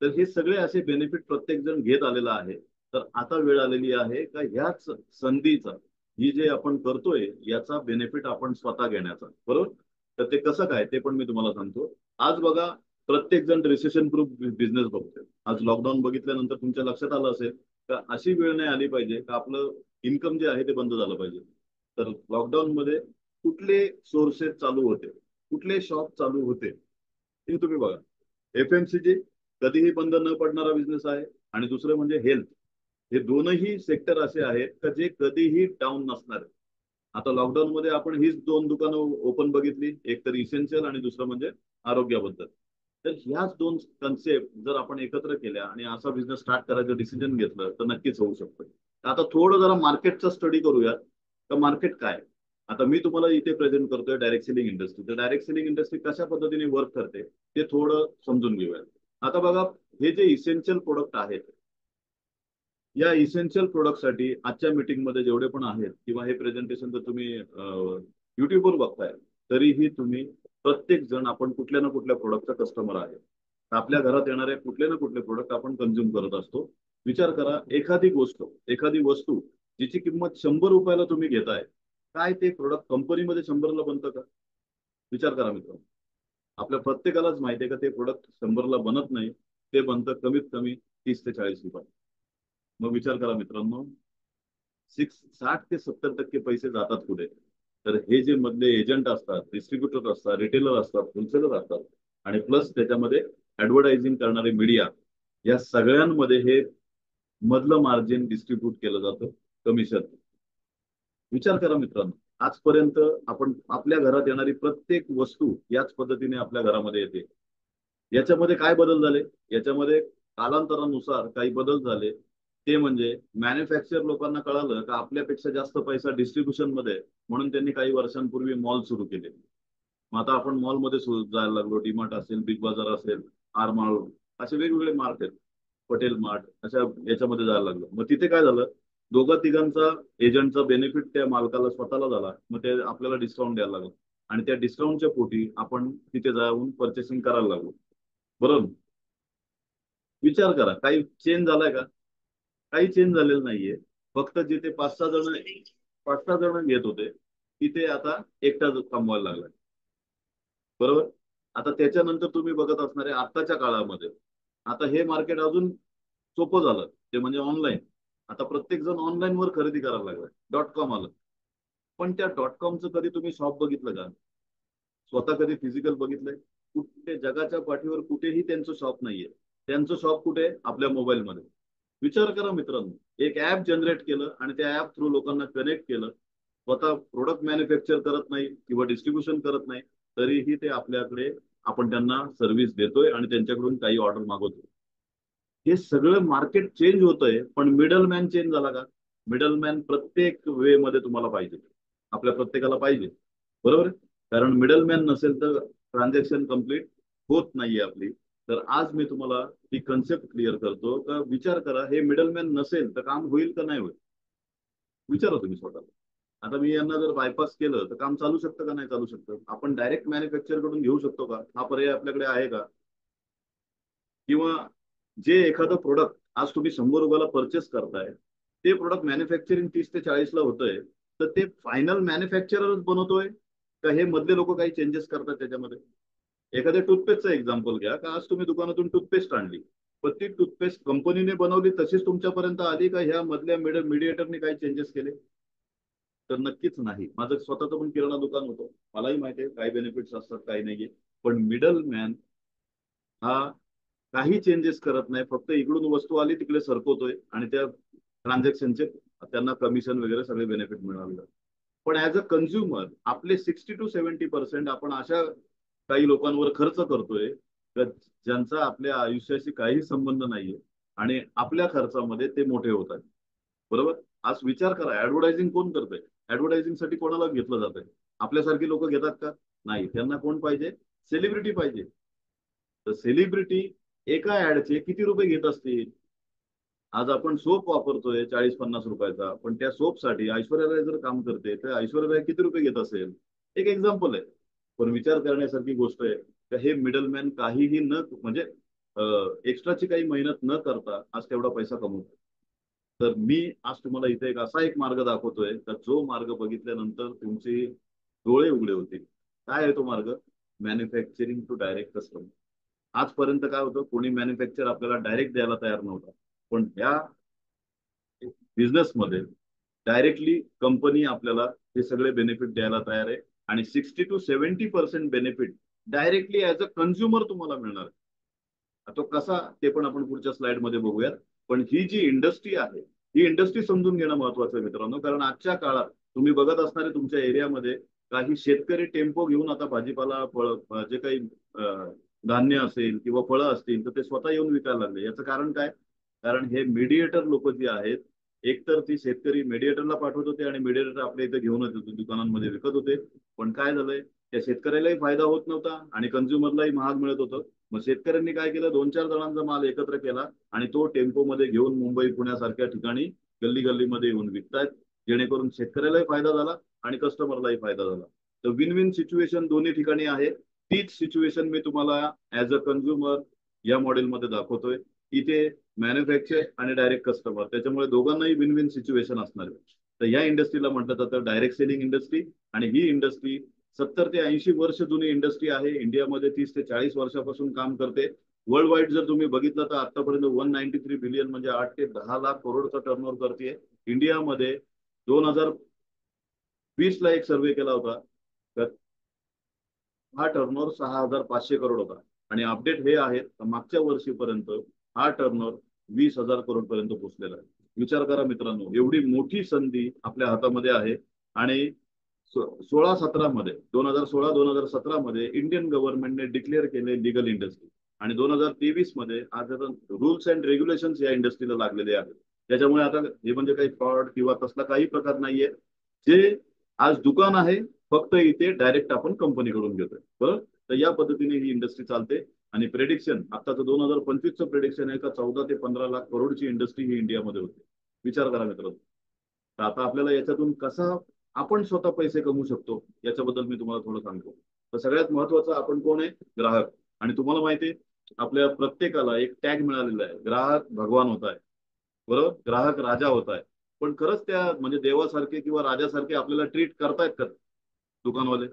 तर हे सगळे असे बेनिफिट प्रत्येक जण घेत आलेला आहे. तर आता वेळ आलेली आहे का ह्याच संधीचा, ही जे आपण करतोय याचा बेनिफिट आपण स्वतः घेण्याचा. बरोबर. तर ते कसं काय ते पण मी तुम्हाला सांगतो. आज बघा, प्रत्येक जण रिसेशन प्रूफ बिझनेस बघतोय. आज लॉकडाऊन बघितल्यानंतर तुमच्या लक्षात आलं असेल का अशी वेळ नाही आली पाहिजे का आपलं इन्कम जे आहे ते बंद झालं पाहिजे. तर लॉकडाऊन मध्ये कुठले सोर्सेस चालू होते, कुठले शॉप चालू होते, हे तुम्ही बघा. एफएमसीजी कधीही बंद न पडणारा बिझनेस आहे, आणि दुसरं म्हणजे हेल्थ. हे दोनही सेक्टर असे आहेत का जे कधीही डाऊन नसणार आहे. आता लॉकडाऊन मध्ये आपण हीच दोन दुकानं ओपन बघितली, एक तर इसेन्शियल आणि दुसरं म्हणजे आरोग्याबद्दल. तर ह्याच दोन कन्सेप्ट जर आपण एकत्र केल्या आणि असा बिझनेस स्टार्ट करायचं डिसिजन घेतलं तर नक्कीच होऊ शकतं. आता थोडं जरा मार्केटचा स्टडी करूया, तर मार्केट काय. आता मी तुम्हाला इथे प्रेझेंट करतोय डायरेक्ट सेलिंग इंडस्ट्री. तर डायरेक्ट सेलिंग इंडस्ट्री कशा पद्धतीने वर्क करते ते थोडं समजून घेऊया. आता बघा, हे जे इसेन्शियल प्रोडक्ट आहेत, या इसेन्शियल प्रोडक्टसाठी आजच्या मीटिंगमध्ये जेवढे पण आहेत, किंवा हे प्रेझेंटेशन जर तुम्ही युट्यूबवर बघताय, तरीही तुम्ही प्रत्येक जण आपण कुठल्या ना कुठल्या प्रोडक्टचा कस्टमर आहे. आपल्या घरात येणारे कुठले ना कुठले प्रोडक्ट आपण कन्झ्युम करत असतो. विचार करा, एखादी गोष्ट, एखादी वस्तू जिची किंमत 100 रुपयाला तुम्ही घेताय, काय ते प्रोडक्ट कंपनीमध्ये 100ला बनतं का? विचार करा मित्रांनो. आपल्या प्रत्येकालाच माहिती आहे का ते प्रोडक्ट 100ला बनत नाही, ते बनतं कमीत कमी 30 ते 40 रुपये. मग विचार करा मित्रांनो, 60 ते 70% पैसे जातात कुठे? तर हे जे मधले एजंट असतात, डिस्ट्रीब्युटर असतात, रिटेलर असतात, होलसेलर असतात, आणि प्लस त्याच्यामध्ये ऍडव्हर्टायझिंग करणारे मीडिया, या सगळ्यांमध्ये हे मधलं मार्जिन डिस्ट्रीब्यूट केलं जातं, कमिशन. विचार करा मित्रांनो, आजपर्यंत आपण आपल्या घरात येणारी प्रत्येक वस्तू याच पद्धतीने आपल्या घरामध्ये येते. याच्यामध्ये काय बदल झाले? याच्यामध्ये कालांतरानुसार काही बदल झाले. ते म्हणजे मॅन्युफॅक्चर लोकांना कळालं का आपल्यापेक्षा जास्त पैसा डिस्ट्रीब्युशन मध्ये आहे. म्हणून त्यांनी काही वर्षांपूर्वी मॉल सुरू केले. मग आता आपण मॉलमध्ये जायला लागलो. डीमार्ट असेल, बिग बाजार असेल, आर मार्ट, असे वेगवेगळे मार्ट आहेत, पटेल मार्ट, अशा याच्यामध्ये जायला लागलो. मग तिथे काय झालं, दोघा तिघांचा एजंटचा बेनिफिट त्या मालकाला स्वतःला झाला. मग ते आपल्याला डिस्काउंट द्यायला लागलं, आणि त्या डिस्काउंटच्या पोटी आपण तिथे जाऊन परचेसिंग करायला लागलो. बरोबर. विचार करा, काही चेंज झालाय का? काही चेंज झालेलं नाहीये. फक्त जिथे 5-6 जण घेत होते, तिथे आता एकटा कमवायला लागलाय. बरोबर. आता त्याच्यानंतर तुम्ही बघत असणारे आत्ताच्या काळामध्ये, आता हे मार्केट अजून सोपं झालं, ते म्हणजे ऑनलाईन. आता प्रत्येक जण ऑनलाईन वर खरेदी करायला लागलाय. .com आलं. पण त्या .comचं कधी तुम्ही शॉप बघितलं का? स्वतः कधी फिजिकल बघितलंय? कुठे जगाच्या पाठीवर कुठेही त्यांचं शॉप नाहीये. त्यांचं शॉप कुठे आहे? आपल्या मोबाईलमध्ये. विचार करा मित्रांनो, एक ऍप जनरेट केलं आणि त्या ऍप थ्रू लोकांना कनेक्ट केलं. स्वतः प्रोडक्ट मॅन्युफॅक्चर करत नाही किंवा डिस्ट्रीब्युशन करत नाही, तरीही ते आपल्याकडे, आपण त्यांना सर्व्हिस देतोय आणि त्यांच्याकडून काही ऑर्डर मागवतोय. हे सगळं मार्केट चेंज होतंय, पण मिडल मॅन चेंज झाला का? मिडल मॅन प्रत्येक वे मध्ये तुम्हाला पाहिजे, आपल्या प्रत्येकाला पाहिजे. बरोबर आहे? कारण मिडल मॅन नसेल तर ट्रान्झॅक्शन कम्प्लीट होत नाहीये आपली. तर आज मी तुम्हाला ही कन्सेप्ट क्लिअर करतो का, विचार करा, हे मिडलमॅन नसेल तर काम होईल का नाही होईल? विचारा तुम्ही स्वतःला. आता मी यांना जर बायपास केलं तर काम चालू शकतं का नाही चालू शकतं? आपण डायरेक्ट मॅन्युफॅक्चर कडून घेऊ शकतो का? हा पर्याय आपल्याकडे आहे का? किंवा जे एखादं प्रोडक्ट आज तुम्ही 100 रुपयाला परचेस करताय, ते प्रोडक्ट मॅन्युफॅक्चरिंग 30 ते 40ला होतंय, तर ते फायनल मॅन्युफॅक्चररच बनवतोय का हे मधले लोक काही चेंजेस करतात त्याच्यामध्ये? एखाद्या टूथपेस्टचं एक्झाम्पल घ्या, का आज तुम्ही दुकानातून टूथपेस्ट आणली, पण ती टूथपेस्ट कंपनीने बनवली तशीच तुमच्यापर्यंत आली, का ह्या मधल्या मीडिएटरने काही चेंजेस केले? तर नक्कीच नाही. माझं स्वतःचं पण किराणा दुकान होतं, मलाही माहिती आहे काय बेनिफिट्स असतात काय नाहीये. पण मिडल मॅन हा काही चेंजेस करत नाही, फक्त इकडून वस्तू आली तिकडे सरकवतोय आणि त्या ट्रान्झॅक्शनचे त्यांना कमिशन वगैरे सगळे बेनिफिट मिळाले. पण ऍज अ कन्झ्युमर आपले 60 to 70% आपण अशा काही लोकांवर खर्च करतोय ज्यांचा आपल्या आयुष्याशी काही संबंध नाहीये आणि आपल्या खर्चामध्ये ते मोठे होत आहेत. बरोबर. आज विचार करा, ऍडव्हर्टायझिंग कोण करतंय? ऍडव्हर्टायझिंग साठी कोणाला घेतलं जातंय? आपल्यासारखी लोक घेतात का? नाही. त्यांना कोण पाहिजे? सेलिब्रिटी पाहिजे. तर सेलिब्रिटी एका ऍडचे किती रुपये घेत असतील? आज आपण सोप वापरतोय 40-50 रुपयाचा, पण त्या सोपसाठी ऐश्वर्या राय जर काम करते तर ऐश्वर्या राय किती रुपये घेत असेल? एक एक्झाम्पल आहे. पण विचार करण्यासारखी गोष्ट आहे का हे मिडलमॅन काहीही न म्हणजे एक्स्ट्राची काही मेहनत न करता आज तेवढा पैसा कमवतो. तर मी आज तुम्हाला इथे एक असा एक मार्ग दाखवतोय तर जो मार्ग बघितल्यानंतर तुमचे डोळे उघडे होतील. काय आहे तो मार्ग? Manufacturing to direct customer. आजपर्यंत काय होतं, कोणी मॅन्युफॅक्चर आपल्याला डायरेक्ट द्यायला तयार नव्हता. पण ह्या बिझनेसमध्ये डायरेक्टली कंपनी आपल्याला हे सगळे बेनिफिट द्यायला तयार आहे आणि 60 to 70% benefit directly as a consumer तुम्हाला मिळणार आहे. तो कसा ते पण आपण पुढच्या स्लाइड मध्ये बघूयात. पण ही जी इंडस्ट्री आहे ही इंडस्ट्री समजून घेणं महत्वाचं आहे मित्रांनो, कारण आजच्या काळात तुम्ही बघत असणारे तुमच्या एरियामध्ये काही शेतकरी टेम्पो घेऊन आता भाजीपाला फळ जे काही धान्य असेल किंवा फळं असतील तर ते स्वतः येऊन विकायला लागले. याचं कारण काय? कारण हे मीडिएटर लोक जी आहेत, एकतर ती शेतकरी मीडिएटरला पाठवत होते आणि मीडिएटर आपल्या इथे घेऊन येत होते, दुकानांमध्ये विकत होते. पण काय झालंय, त्या शेतकऱ्यालाही फायदा होत नव्हता आणि कंझ्युमरलाही महाग मिळत होतं. मग शेतकऱ्यांनी काय केलं, 2-4 जणांचा माल एकत्र केला आणि तो टेम्पोमध्ये घेऊन मुंबई पुण्यासारख्या ठिकाणी गल्ली गल्लीमध्ये येऊन विकतायत, जेणेकरून शेतकऱ्यालाही फायदा झाला आणि कस्टमरलाही फायदा झाला. तर विन विन सिच्युएशन दोन्ही ठिकाणी आहे. तीच सिच्युएशन मी तुम्हाला ऍज अ कन्झ्युमर या मॉडेलमध्ये दाखवतोय. इथे मॅन्युफॅक्चर आणि डायरेक्ट कस्टमर, त्याच्यामुळे दोघांनाही विन विन सिच्युएशन असणार आहे. तर या इंडस्ट्रीला म्हटलं जातं डायरेक्ट सेलिंग इंडस्ट्री. आणि ही इंडस्ट्री 70 ते 80 वर्ष जुनी इंडस्ट्री आहे. इंडियामध्ये 30 ते 40 वर्षापासून काम करते. वर्ल्ड वाईड जर तुम्ही बघितलं तर आतापर्यंत 193 बिलियन म्हणजे 8 ते 10 लाख करोडचा टर्नओव्हर करते. इंडियामध्ये 2020ला एक सर्वे केला होता तर हा टर्नओव्हर 6500 करोड होता. आणि अपडेट हे आहेत मागच्या वर्षीपर्यंत हा टर्नओव्हर 20,000 करोड पर्यंत पोहोचलेला आहे. विचार करा मित्रांनो, एवढी मोठी संधी आपल्या हातामध्ये आहे. आणि 16-17 मध्ये 2016-2017 मध्ये इंडियन गव्हर्नमेंटने डिक्लेअर केले लिगल इंडस्ट्री. आणि 2023 मध्ये आज रूल्स अँड रेग्युलेशन्स या इंडस्ट्रीला लागलेले आहेत. त्याच्यामुळे आता हे म्हणजे काही फ्रॉड किंवा तसला काही प्रकार नाहीये. जे आज दुकान आहे फक्त इथे डायरेक्ट आपण कंपनीकडून घेतोय. बरोबर. तर या पद्धतीने ही इंडस्ट्री चालते. आणि प्रेडिक्शन आता तर 2025चं प्रेडिक्शन आहे का 14 ते 15 लाख करोडची इंडस्ट्री ही इंडियामध्ये होते. विचार करा मित्रांनो. तर आता आपल्याला याच्यातून कसा आपण स्वतः पैसे कमवू शकतो याच्याबद्दल मी तुम्हाला थोडं सांगतो. तर सगळ्यात महत्वाचं आपण कोण आहे? ग्राहक. आणि तुम्हाला माहिती आहे आपल्या प्रत्येकाला एक टॅग मिळालेला आहे, ग्राहक भगवान होत आहे. बरोबर. ग्राहक राजा होत आहे. पण खरंच त्या म्हणजे देवासारखे किंवा राजासारखे आपल्याला ट्रीट करतायत का दुकानवाले?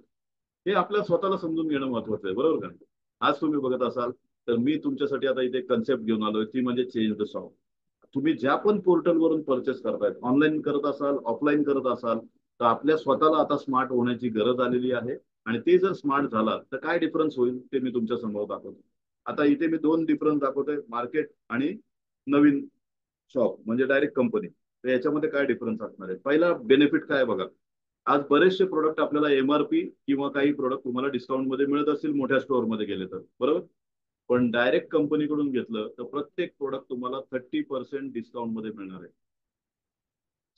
हे आपल्या स्वतःला समजून घेणं महत्वाचं आहे. बरोबर का? आज तुम्ही बघत असाल तर मी तुमच्यासाठी आता इथे कन्सेप्ट घेऊन आलोय, ती म्हणजे चेंज द सॉन्ग. तुम्ही ज्या पण पोर्टलवरून परचेस करतायत, ऑनलाईन करत असाल ऑफलाईन करत असाल, तर आपल्या स्वतःला आता स्मार्ट होण्याची गरज आलेली आहे. आणि ते जर स्मार्ट झाला तर काय डिफरन्स होईल ते मी तुमच्या समोर दाखवतो. आता इथे मी 2 डिफरन्स दाखवतोय, मार्केट आणि नवीन शॉप म्हणजे डायरेक्ट कंपनी. तर याच्यामध्ये काय डिफरन्स असणार आहे? पहिला बेनिफिट काय बघा. आज बरेचसे प्रोडक्ट आपल्याला एमआरपी किंवा काही प्रोडक्ट तुम्हाला डिस्काउंट मध्ये मिळत असतील मोठ्या स्टोअर मध्ये गेले तर. बरोबर. पण डायरेक्ट कंपनीकडून घेतलं तर प्रत्येक प्रोडक्ट तुम्हाला 30% डिस्काउंट मध्ये मिळणार आहे.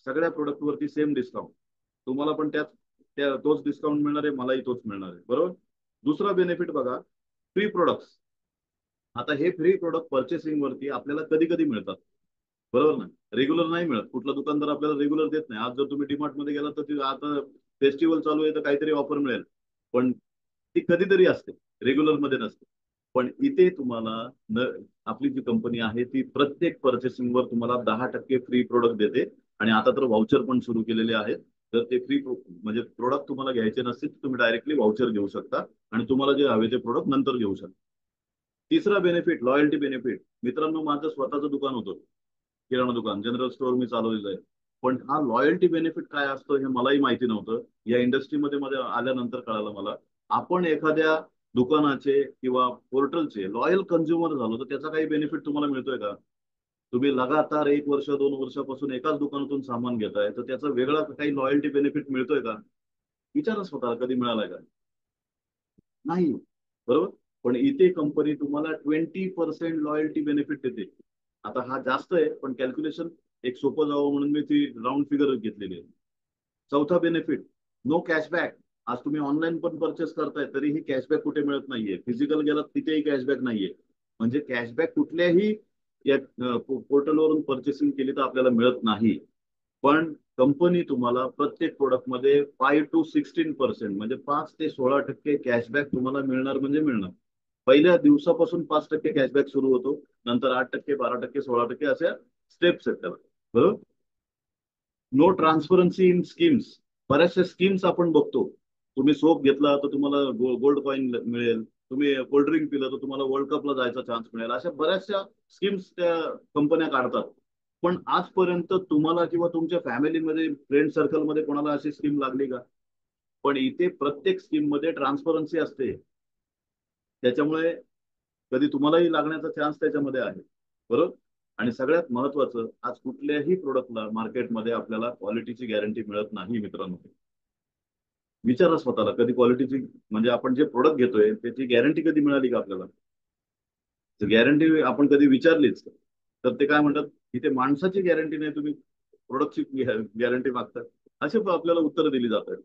सगळ्या प्रोडक्टवरती सेम डिस्काउंट. तुम्हाला पण तोच डिस्काउंट मिळणार आहे, मलाही तोच मिळणार आहे. बरोबर. दुसरा बेनिफिट बघा, फ्री प्रोडक्ट्स. आता हे फ्री प्रोडक्ट पर्चेसिंग वरती आपल्याला कधी कधी मिळतात. बरोबर ना. रेग्युलर नाही मिळत. कुठला दुकानदार आपल्याला रेग्युलर देत नाही. आज जर तुम्ही डीमार्ट मध्ये गेला तर आता फेस्टिवल चालू आहे तर काहीतरी ऑफर मिळेल. पण ती कधीतरी असते, रेग्युलर मध्ये नसते. पण इथे तुम्हाला न आपली जी कंपनी आहे ती प्रत्येक पर्चेसिंग वर तुम्हाला 10% फ्री प्रोडक्ट देते. आणि आता तर व्हाउचर पण सुरू केलेले आहेत. जर ते फ्री म्हणजे प्रोडक्ट तुम्हाला घ्यायचे नसतील तर तुम्ही डायरेक्टली व्हाउचर घेऊ शकता आणि तुम्हाला जे हवे ते प्रोडक्ट नंतर घेऊ शकता. तिसरा बेनिफिट लॉयल्टी बेनिफिट. मित्रांनो, माझं स्वतःचं दुकान होतं, किराणा दुकान, जनरल स्टोअर मी चालवलेलं आहे. पण हा लॉयल्टी बेनिफिट काय असतं हे मलाही माहिती नव्हतं. या इंडस्ट्रीमध्ये मध्ये आल्यानंतर कळालं मला. आपण एखाद्या दुकानाचे किंवा पोर्टलचे लॉयल कन्झ्युमर झालो तर त्याचा काही बेनिफिट तुम्हाला मिळतोय का? तुम्ही लगातार 1 वर्ष 2 वर्षापासून एकाच दुकानातून सामान घेताय तर त्याचा वेगळा काही लॉयल्टी बेनिफिट मिळतोय का? विचारा स्वतःला, कधी मिळालाय का? नाही. बरोबर. पण इथे कंपनी तुम्हाला 20% लॉयल्टी बेनिफिट देते. आता हा जास्त आहे पण कॅल्क्युलेशन एक सोपं जावं म्हणून मी ती राऊंड फिगर घेतलेली आहे. चौथा बेनिफिट, नो कॅशबॅक. आज तुम्ही ऑनलाईन पण परचेस करताय तरीही कॅशबॅक कुठे मिळत नाहीये. फिजिकल गेलात तिथेही कॅशबॅक नाहीये. म्हणजे कॅशबॅक कुठल्याही या पोर्टलवरून परचेसिंग केली तर आपल्याला मिळत नाही. पण कंपनी तुम्हाला प्रत्येक प्रोडक्टमध्ये 5 to 16% म्हणजे 5 ते 16% कॅशबॅक तुम्हाला मिळणार म्हणजे मिळणार. पहिल्या दिवसापासून 5% कॅशबॅक सुरू होतो. नंतर 8%, 12%, 16% अशा स्टेप्स आहेत त्याला. बरोबर. No transparency in schemes. बऱ्याचशा स्कीम्स आपण बघतो. तुम्ही सोप घेतला तर तुम्हाला गोल्ड कॉईन मिळेल. तुम्ही कोल्ड्रिंक पिलं तर तुम्हाला वर्ल्ड कपला जायचा चान्स मिळेल. अशा बऱ्याचशा स्कीम्स त्या कंपन्या काढतात. पण आजपर्यंत तुम्हाला किंवा तुमच्या फॅमिलीमध्ये फ्रेंड सर्कलमध्ये कोणाला अशी स्कीम लागली का? पण इथे प्रत्येक स्कीम मध्ये ट्रान्सपरन्सी असते. त्याच्यामुळे कधी तुम्हालाही लागण्याचा चान्स त्याच्यामध्ये आहे. बरोबर. आणि सगळ्यात महत्वाचं, आज कुठल्याही प्रोडक्टला मार्केटमध्ये आपल्याला क्वालिटीची गॅरंटी मिळत नाही मित्रांनो. विचारा स्वतःला, कधी क्वालिटीची म्हणजे आपण जे प्रोडक्ट घेतोय त्याची गॅरंटी कधी मिळाली का आपल्याला? जर गॅरंटी आपण कधी विचारलीच तर ते काय म्हणतात, इथे माणसाची गॅरंटी नाही, तुम्ही प्रोडक्टची गॅरंटी मागतात. असे आपल्याला उत्तर दिली जातात.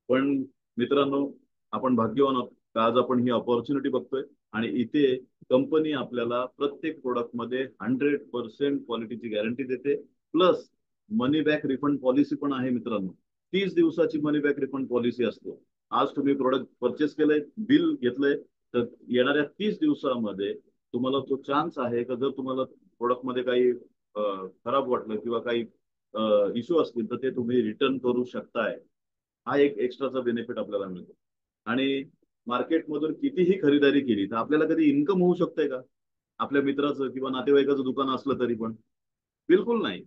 पण मित्रांनो, आपण भाग्यवान आहोत का आज आपण ही अपॉर्च्युनिटी बघतोय आणि इथे कंपनी आपल्याला प्रत्येक प्रोडक्टमध्ये 100% क्वालिटीची गॅरंटी देते. प्लस मनी बॅक रिफंड पॉलिसी पण आहे मित्रांनो. 30 दिवसाची मनी बॅक रिफंड पॉलिसी असते. आज तुम्ही प्रोडक्ट परचेस केलंय, बिल घेतलंय, तर येणाऱ्या 30 दिवसामध्ये तुम्हाला तो चान्स आहे का जर तुम्हाला प्रोडक्टमध्ये काही खराब वाटलं किंवा काही इश्यू असतील तर ते तुम्ही रिटर्न करू शकताय. हा एक एक्स्ट्राचा बेनिफिट आपल्याला मिळतो. आणि मार्केटमधून कितीही खरीदारी केली तर आपल्याला कधी इन्कम होऊ शकतंय का? आपल्या मित्राचं किंवा नातेवाईकाचं दुकान असलं तरी पण बिलकुल नाही.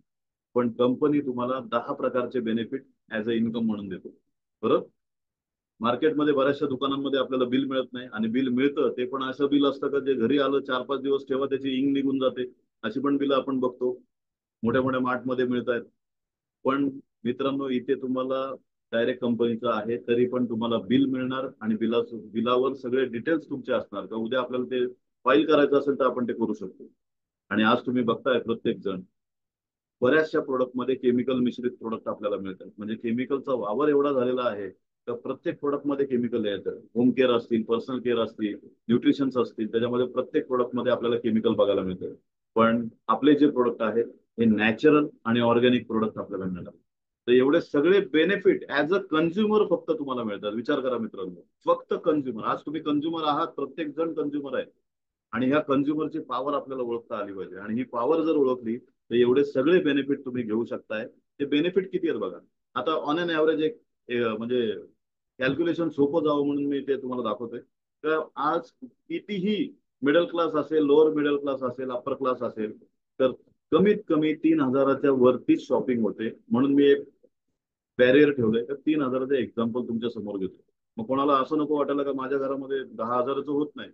पण कंपनी तुम्हाला 10 प्रकारचे बेनिफिट ऍज अ इन्कम म्हणून देतो. बरोबर. मार्केटमध्ये बऱ्याचशा दुकानांमध्ये आपल्याला बिल मिळत नाही आणि बिल मिळतं ते पण असं बिल असतं का जे घरी आलं 4-5 दिवस ठेवा त्याची इंग निघून जाते. अशी पण बिलं आपण बघतो. मोठ्या मोठ्या मार्टमध्ये मिळत आहेत. पण मित्रांनो, इथे तुम्हाला डायरेक्ट कंपनीचं आहे तरी पण तुम्हाला बिल मिळणार आणि बिलावर सगळे डिटेल्स तुमचे असणार का उद्या आपल्याला ते फाईल करायचं असेल तर आपण ते करू शकतो. आणि आज तुम्ही बघताय प्रत्येक जण बऱ्याचशा प्रोडक्टमध्ये केमिकल मिश्रित प्रोडक्ट आपल्याला मिळतात. म्हणजे केमिकलचा वावर एवढा झालेला आहे तर प्रत्येक प्रोडक्टमध्ये केमिकल यायचं. होम केअर असतील, पर्सनल केअर असतील, न्यूट्रिशन्स असतील, त्याच्यामध्ये प्रत्येक प्रोडक्टमध्ये आपल्याला केमिकल बघायला मिळतं. पण आपले जे प्रोडक्ट आहेत हे नॅचरल आणि ऑर्गॅनिक प्रोडक्ट आपल्याला मिळतात. तर एवढे सगळे बेनिफिट ऍज अ कंझ्युमर फक्त तुम्हाला मिळतात. विचार करा मित्रांनो, फक्त कंझ्युमर. आज तुम्ही कंझ्युमर आहात, प्रत्येक जण कंझ्युमर आहे. आणि ह्या कंझ्युमरची पॉवर आपल्याला ओळखता आली पाहिजे आणि ही पॉवर जर ओळखली तर एवढे सगळे बेनिफिट तुम्ही घेऊ शकताय. ते बेनिफिट किती आहेत बघा. आता ऑन अन ऍव्हरेज एक म्हणजे कॅल्क्युलेशन सोपं जावं म्हणून मी ते तुम्हाला दाखवतोय. तर आज कितीही मिडल क्लास असेल, लोअर मिडल क्लास असेल, अप्पर क्लास असेल, तर कमीत कमी 3,000च्या वरतीच शॉपिंग होते. म्हणून मी एक बॅरियर ठेवलंय तर 3,000चं एक्झाम्पल तुमच्या समोर घेतो. मग कोणाला असं नको वाटायला का माझ्या घरामध्ये 10,000चं होत नाही.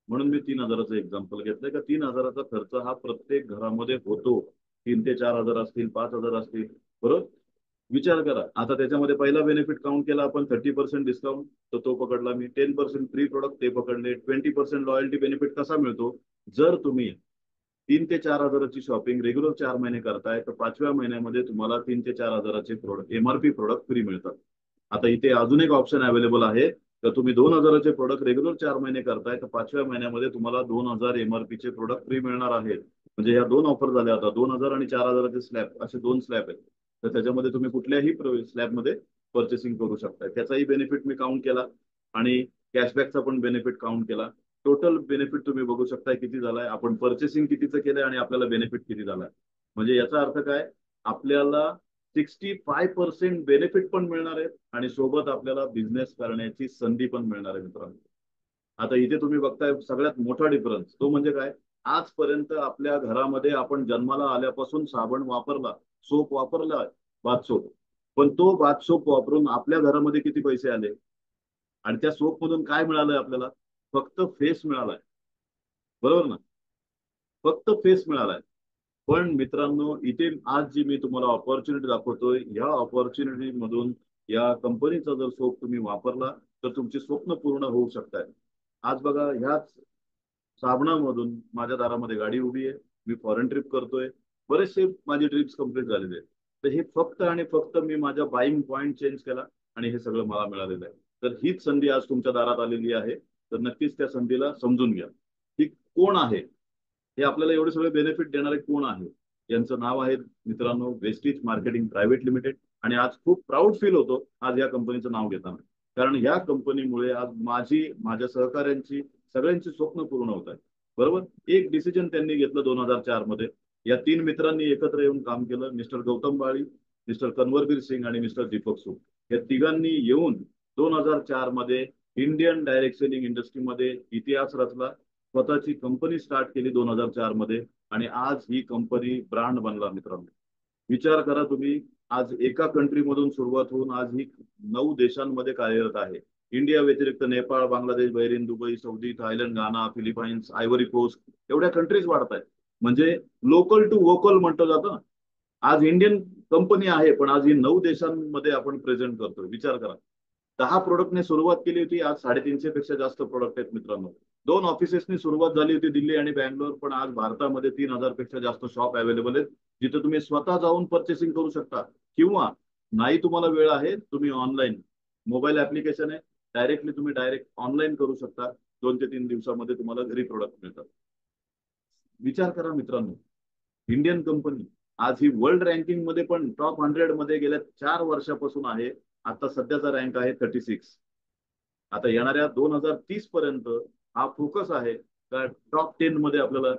म्हणून मी 3,000चं एक्झाम्पल घेतलंय का 3,000चा खर्च हा प्रत्येक घरामध्ये होतो. 3 ते 4,000 असतील, 5,000 असतील. बरोबर. विचार करा, आता त्याच्यामध्ये पहिला बेनिफिट काउंट केला आपण 30% डिस्काउंट, तर तो पकडला मी. 10% फ्री प्रोडक्ट ते पकडले. 20% लॉयल्टी बेनिफिट कसा मिळतो? जर तुम्ही 3 ते 4,000ची शॉपिंग रेग्युलर 4 महिने करताय तर 5व्या महिन्यामध्ये तुम्हाला 3 ते 4,000चे प्रोडक्ट एमआरपी प्रोडक्ट फ्री मिळतात. आता इथे अजून एक ऑप्शन अवेलेबल आहे तर तुम्ही 2,000चे प्रोडक्ट रेग्युलर 4 महिने करताय तर 5व्या महिन्यामध्ये तुम्हाला 2,000 एमआरपीचे प्रोडक्ट फ्री मिळणार आहेत. म्हणजे ह्या दोन ऑफर झाल्या. आता 2,000 आणि 4,000चे स्लॅब असे दोन स्लॅब आहेत. तर त्याच्यामध्ये तुम्ही कुठल्याही स्लॅबमध्ये परचेसिंग करू शकता. त्याचाही बेनिफिट मी काउंट केला आणि कॅशबॅकचा पण बेनिफिट काउंट केला. टोटल बेनिफिट तुम्ही बघू शकता किती झालाय. आपण परचेसिंग कितीचं केलंय आणि आपल्याला बेनिफिट किती झालाय. म्हणजे याचा अर्थ काय, आपल्याला 65% बेनिफिट पण मिळणार आहे आणि सोबत आपल्याला बिझनेस करण्याची संधी पण मिळणार आहे मित्रांनो. आता इथे तुम्ही बघताय सगळ्यात मोठा डिफरन्स तो म्हणजे काय, आजपर्यंत आपल्या घरामध्ये आपण जन्माला आल्यापासून साबण वापरला, सोप वापरला, बाथ सोप, पण तो बाथ सोप वापरून आपल्या घरामध्ये किती पैसे आले आणि त्या सोप मधून काय मिळालंय आपल्याला, फक्त फेस मिळालाय, बरोबर ना, फक्त फेस मिळालाय. पण मित्रांनो इथे आज जी मी तुम्हाला ऑपॉर्च्युनिटी दाखवतोय, या ऑपॉर्च्युनिटी मधून या कंपनीचा जर सोप तुम्ही वापरला तर तुमची स्वप्न पूर्ण होऊ शकतात. आज बघा ह्याच साबणामधून माझ्या दारामध्ये गाडी उभी आहे, मी फॉरेन ट्रिप करतोय, बरेचसे माझी ट्रिप्स कम्प्लीट झालेले आहेत. तर हे फक्त आणि फक्त मी माझा बाईंग पॉईंट चेंज केला आणि हे सगळं मला मिळालेलं आहे. तर हीच संधी आज तुमच्या दारात आलेली आहे. तर नक्कीच त्या संधीला समजून घ्या. ही कोण आहे, हे आपल्याला एवढे सगळे बेनिफिट देणारे कोण आहे, यांचं नाव आहे मित्रांनो वेस्टिज मार्केटिंग प्रायव्हेट लिमिटेड. आणि आज खूप प्राऊड फील होतो आज या कंपनीचं नाव घेताना, कारण या कंपनीमुळे आज माझ्या सहकाऱ्यांची सगळ्यांची स्वप्न पूर्ण होत आहेत. बरोबर, एक डिसिजन त्यांनी घेतलं 2004 मध्ये. या 3 मित्रांनी एकत्र येऊन काम केलं, मिस्टर गौतम बाळी, मिस्टर कन्वरबीर सिंग आणि मिस्टर दीपक सुख. या तिघांनी येऊन 2004 मध्ये इंडियन डायरेक्ट सेलिंग इंडस्ट्रीमध्ये इतिहास रचला, स्वतःची कंपनी स्टार्ट केली 2004 मध्ये आणि आज ही कंपनी ब्रँड बनला मित्रांनो. विचार करा तुम्ही, आज एका कंट्रीमधून सुरुवात होऊन आज ही 9 देशांमध्ये कार्यरत आहे. इंडिया व्यतिरिक्त Nepal, Bangladesh, Bahrain, Dubai, Saudi, Thailand, Ghana, Philippines, Ivory Coast एवढ्या कंट्रीज वाढत आहेत. म्हणजे लोकल टू वोकल म्हटलं जातं. आज इंडियन कंपनी आहे पण आज ही 9 देशांमध्ये आपण प्रेझेंट करतोय. विचार करा, 10 प्रोडक्टने सुरुवात केली होती, आज 350 पेक्षा जास्त प्रोडक्ट आहेत मित्रांनो. 2 ऑफिसेसनी सुरुवात झाली होती दिल्ली आणि बँगलोर, पण आज भारतामध्ये 3000 पेक्षा जास्त शॉप अवेलेबल आहेत, जिथे तुम्ही स्वतः जाऊन परचेसिंग करू शकता. किंवा नाही तुम्हाला वेळ आहे, तुम्ही ऑनलाईन मोबाईल ऍप्लिकेशन आहे, डायरेक्ट ऑनलाईन करू शकता. 2 ते 3 दिवसामध्ये तुम्हाला घरी प्रोडक्ट मिळतात. विचार करा मित्रांनो, इंडियन कंपनी आज ही वर्ल्ड रँकिंग मध्ये पण टॉप 100 मध्ये गेल्या 4 वर्षापासून आहे. आता सध्याचा रँक आहे 36. आता येणाऱ्या 2030 पर्यंत हा फोकस आहे का टॉप 10 मध्ये आपल्याला